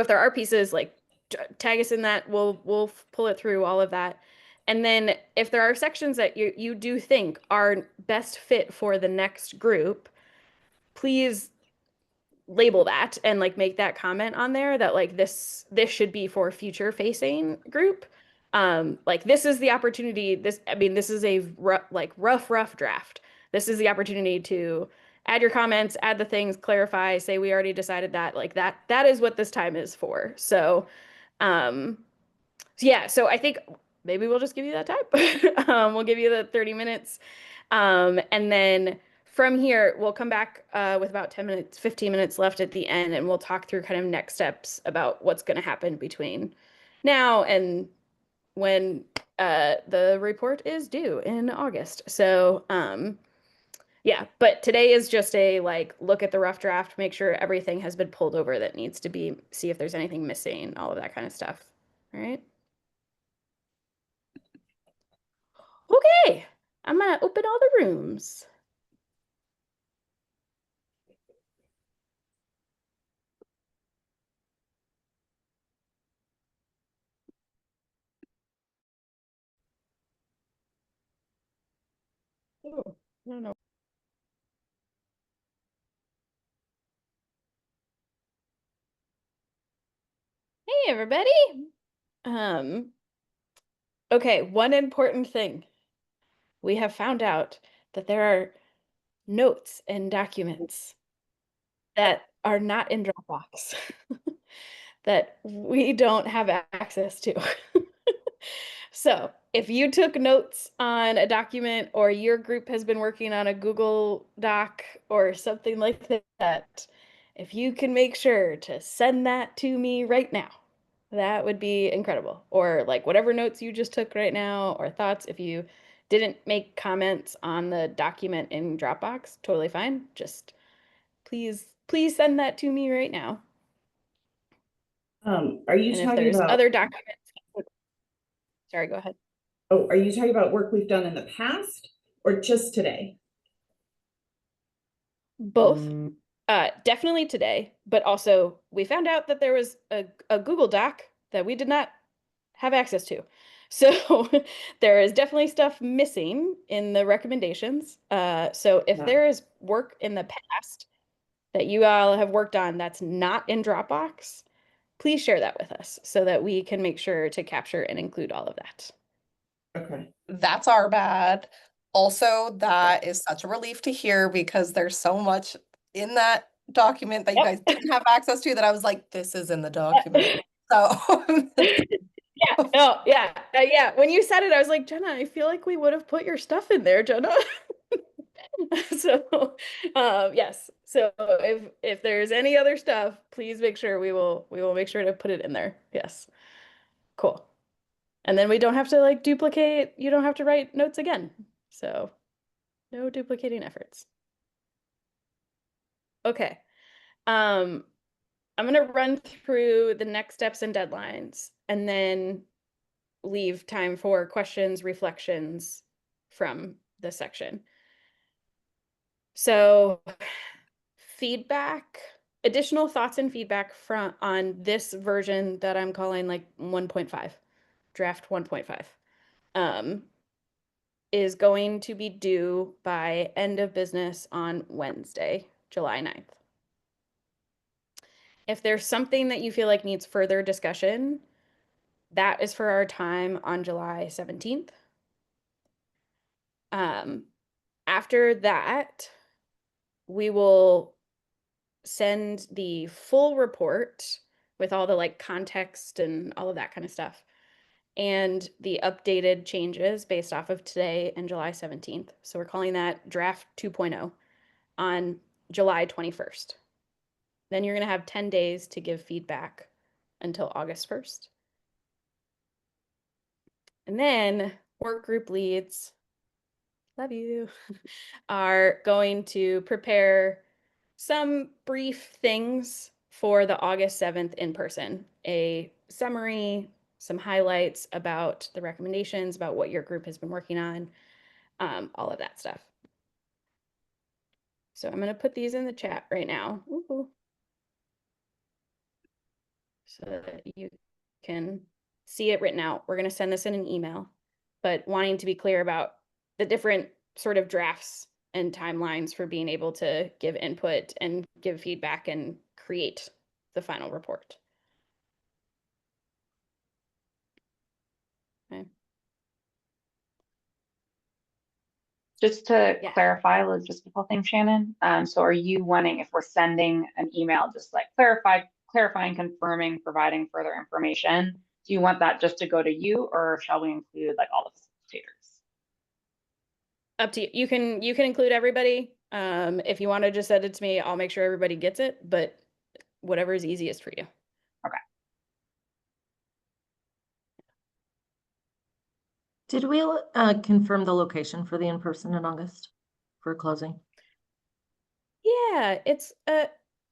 if there are pieces like tag us in that, we'll pull it through all of that. And then if there are sections that you do think are best fit for the next group, please label that and like make that comment on there that like this should be for future facing group. Like this is the opportunity, this is a rough draft. This is the opportunity to add your comments, add the things, clarify, say we already decided that, like that is what this time is for. So yeah, so I think maybe we'll just give you that time. We'll give you the 30 minutes. And then from here, we'll come back with about 10 minutes, 15 minutes left at the end, and we'll talk through kind of next steps about what's going to happen between now and when the report is due in August. So yeah, but today is just a like look at the rough draft, make sure everything has been pulled over that needs to be, see if there's anything missing, all of that kind of stuff. All right. Okay, I'm gonna open all the rooms. Oh, I don't know. Hey, everybody. Okay, one important thing. We have found out that there are notes and documents that are not in Dropbox that we don't have access to. So if you took notes on a document or your group has been working on a Google Doc or something like that, if you can make sure to send that to me right now, that would be incredible. Or like whatever notes you just took right now or thoughts, if you didn't make comments on the document in Dropbox, totally fine. Just please send that to me right now. Are you And if talking there's about, other documents, sorry, go ahead. oh, are you talking about work we've done in the past or just today? Both. Definitely today, but also we found out that there was a Google Doc that we did not have access to. So there is definitely stuff missing in the recommendations. So if Yeah. there is work in the past that you all have worked on that's not in Dropbox, please share that with us so that we can make sure to capture and include all of that. Okay. That's our bad. Also, that is such a relief to hear because there's so much in that document that you guys didn't have access to that I was like, this is in the document. So Yeah, no, yeah. When you said it, I was like, Jenna, I feel like we would have put your stuff in there, Jenna. So, yes. So if there's any other stuff, please make sure we will make sure to put it in there. Yes. Cool. And then we don't have to like duplicate, you don't have to write notes again. So no duplicating efforts. Okay. I'm gonna run through the next steps and deadlines and then leave time for questions, reflections from the section. So feedback, additional thoughts and feedback from on this version that I'm calling like 1.5, draft 1.5, is going to be due by end of business on Wednesday, July 9th. If there's something that you feel like needs further discussion, that is for our time on July 17th. After that, we will send the full report with all the like context and all of that kind of stuff and the updated changes based off of today and July 17th. So we're calling that draft 2.0 on July 21st. Then you're going to have 10 days to give feedback until August 1st. And then work group leads, love you, are going to prepare some brief things for the August 7th in person, a summary, some highlights about the recommendations, about what your group has been working on, all of that stuff. So I'm going to put these in the chat right now. Woo-hoo. So that you can see it written out. We're going to send this in an email, but wanting to be clear about the different sort of drafts and timelines for being able to give input and give feedback and create the final report. Okay. Just to Yeah. clarify a logistical thing, Shannon. So are you wanting, if we're sending an email, just like clarifying, confirming, providing further information, do you want that just to go to you, or shall we include like all the facilitators? Up to you. You can include everybody. If you want to just send it to me, I'll make sure everybody gets it, but whatever is easiest for you. Okay. Did we confirm the location for the in-person in August for closing? Yeah, it's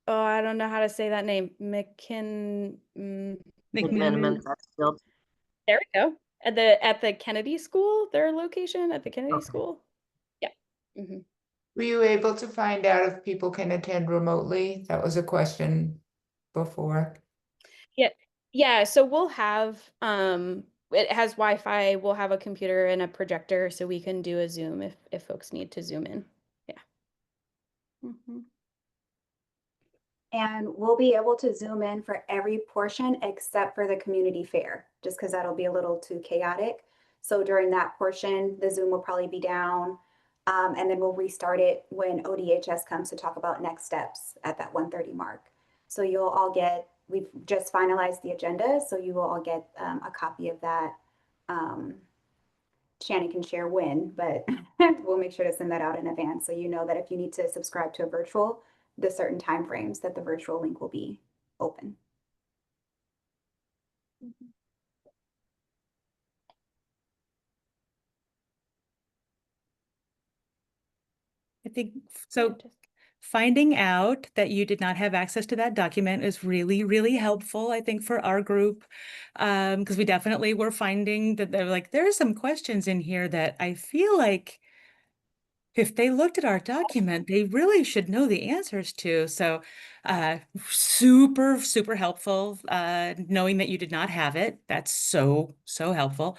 oh, I don't know how to say that name. McKinnon. McManaman Field. There we go. At the Kennedy School, their location at the Kennedy School. Yeah. Mm-hmm. Were you able to find out if people can attend remotely? That was a question before. Yeah, so we'll have it has Wi-Fi, we'll have a computer and a projector so we can do a Zoom if folks need to Zoom in. Yeah. Mm-hmm. And we'll be able to zoom in for every portion except for the community fair, just because that'll be a little too chaotic. So during that portion, the Zoom will probably be down. And then we'll restart it when ODHS comes to talk about next steps at that 1:30 mark. So you'll all get, we've just finalized the agenda, so you will all get a copy of that. Shannon can share when, but we'll make sure to send that out in advance so you know that if you need to subscribe to a virtual, the certain timeframes that the virtual link will be open. I think so. Finding out that you did not have access to that document is really, really helpful, I think, for our group. Because we definitely were finding that they're like, there are some questions in here that I feel like if they looked at our document, they really should know the answers to. So super, super helpful knowing that you did not have it. That's so, so helpful.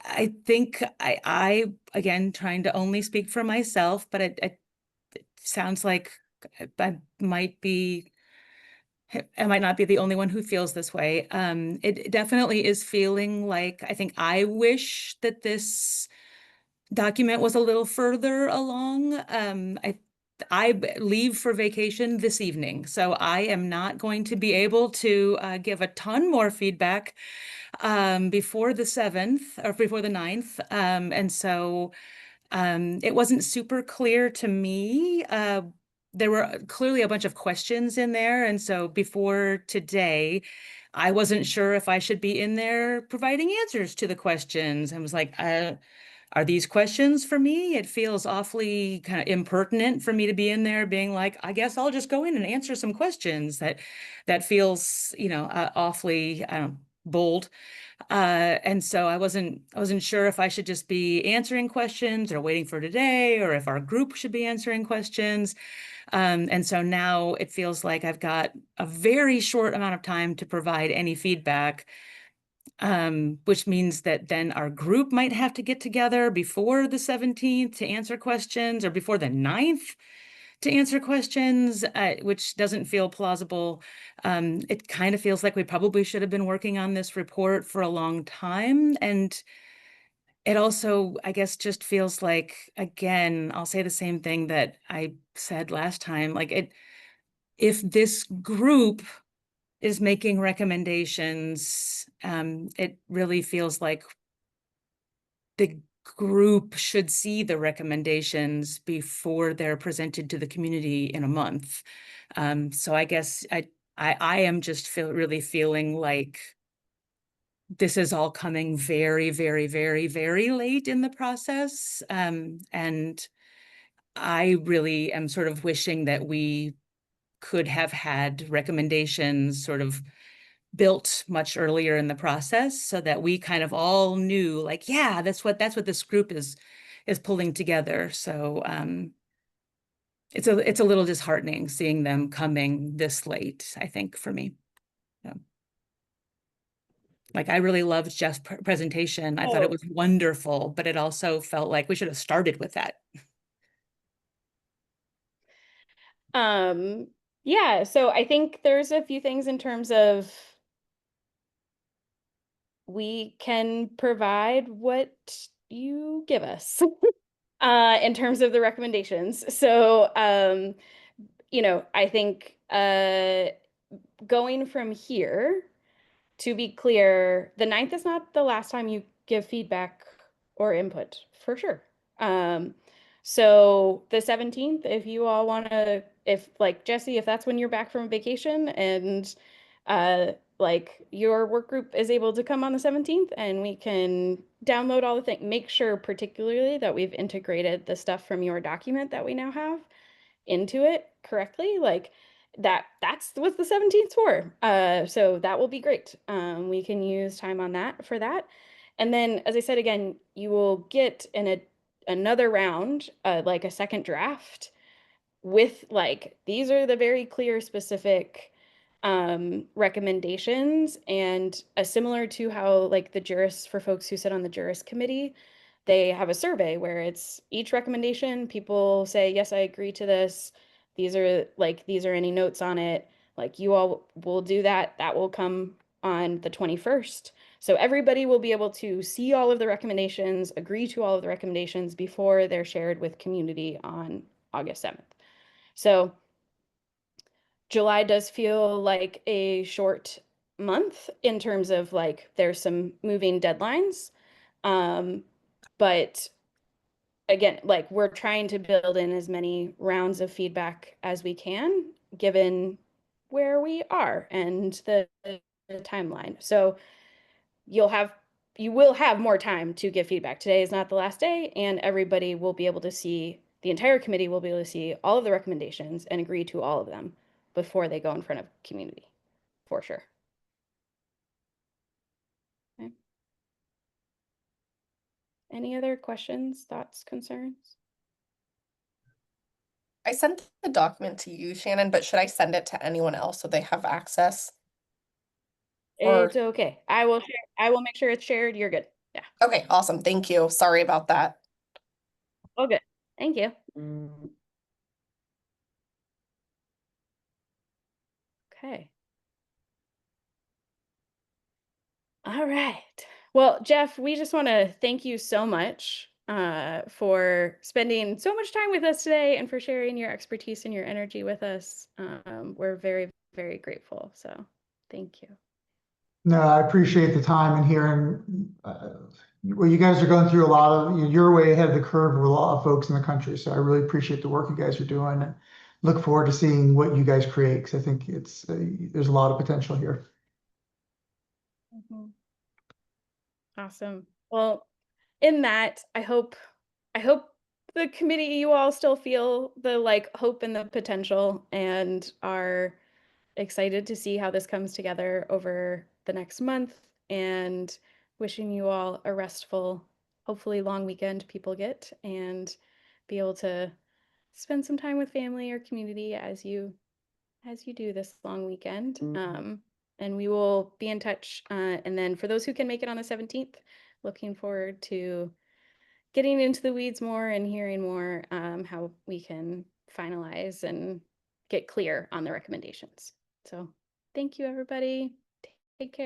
I think I again, trying to only speak for myself, but it sounds like I might not be the only one who feels this way. It definitely is feeling like I think I wish that this document was a little further along. I leave for vacation this evening, so I am not going to be able to give a ton more feedback before the 7th or before the 9th. And so it wasn't super clear to me. There were clearly a bunch of questions in there. And so before today, I wasn't sure if I should be in there providing answers to the questions. I was like, are these questions for me? It feels awfully kind of impertinent for me to be in there being like, I guess I'll just go in and answer some questions. That feels, awfully bold. And so I wasn't sure if I should just be answering questions or waiting for today, or if our group should be answering questions. And so now it feels like I've got a very short amount of time to provide any feedback, which means that then our group might have to get together before the 17th to answer questions, or before the 9th to answer questions, which doesn't feel plausible. It kind of feels like we probably should have been working on this report for a long time. And it also, I guess, just feels like, again, I'll say the same thing that I said last time, like if this group is making recommendations, it really feels like the group should see the recommendations before they're presented to the community in a month. So I guess I am just really feeling like this is all coming very, very, very, very late in the process. And I really am sort of wishing that we could have had recommendations sort of built much earlier in the process, so that we kind of all knew, like, yeah, that's what this group is pulling together. So it's a little disheartening seeing them coming this late, I think, for me. So, like, I really loved Jeff's presentation. I thought it was wonderful, but it also felt like we should have started with that. Yeah, so I think there's a few things in terms of we can provide what you give us in terms of the recommendations. So, I think going from here, to be clear, the 9th is not the last time you give feedback or input, for sure. So the 17th, if you all want to, if like Jesse, if that's when you're back from vacation and like your work group is able to come on the 17th and we can download all the things, make sure particularly that we've integrated the stuff from your document that we now have into it correctly. Like that's what the 17th for. So that will be great. We can use time on that for that. And then, as I said, again, you will get another round, like a second draft with like, these are the very clear, specific recommendations, and similar to how like the jurists, for folks who sit on the jurist committee, they have a survey where it's each recommendation, people say, yes, I agree to this. these are any notes on it. Like, you all will do that. That will come on the 21st. So everybody will be able to see all of the recommendations, agree to all of the recommendations before they're shared with community on August 7th. So July does feel like a short month in terms of like there's some moving deadlines. But again, like, we're trying to build in as many rounds of feedback as we can, given where we are and the timeline. So you will have more time to give feedback. Today is not the last day, and everybody will be able to see, the entire committee will be able to see all of the recommendations and agree to all of them before they go in front of community, for sure. Okay. Any other questions, thoughts, concerns? I sent the document to you, Shannon, but should I send it to anyone else so they have access? Or- It's okay. I will make sure it's shared. You're good. Yeah. Okay, awesome. Thank you. Sorry about that. All good. Thank you. Okay. All right. Well, Jeff, we just want to thank you so much for spending so much time with us today and for sharing your expertise and your energy with us. We're very, very grateful. So thank you. No, I appreciate the time and hearing, well, you guys are going through a lot of, you're way ahead of the curve with a lot of folks in the country. So I really appreciate the work you guys are doing and look forward to seeing what you guys create, because I think it's, there's a lot of potential here. Awesome. Well, in that, I hope the committee, you all still feel the like hope and the potential and are excited to see how this comes together over the next month, and wishing you all a restful, hopefully long weekend people get, and be able to spend some time with family or community as you do this long weekend. And we will be in touch. And then for those who can make it on the 17th, looking forward to getting into the weeds more and hearing more how we can finalize and get clear on the recommendations. So thank you, everybody. Take care.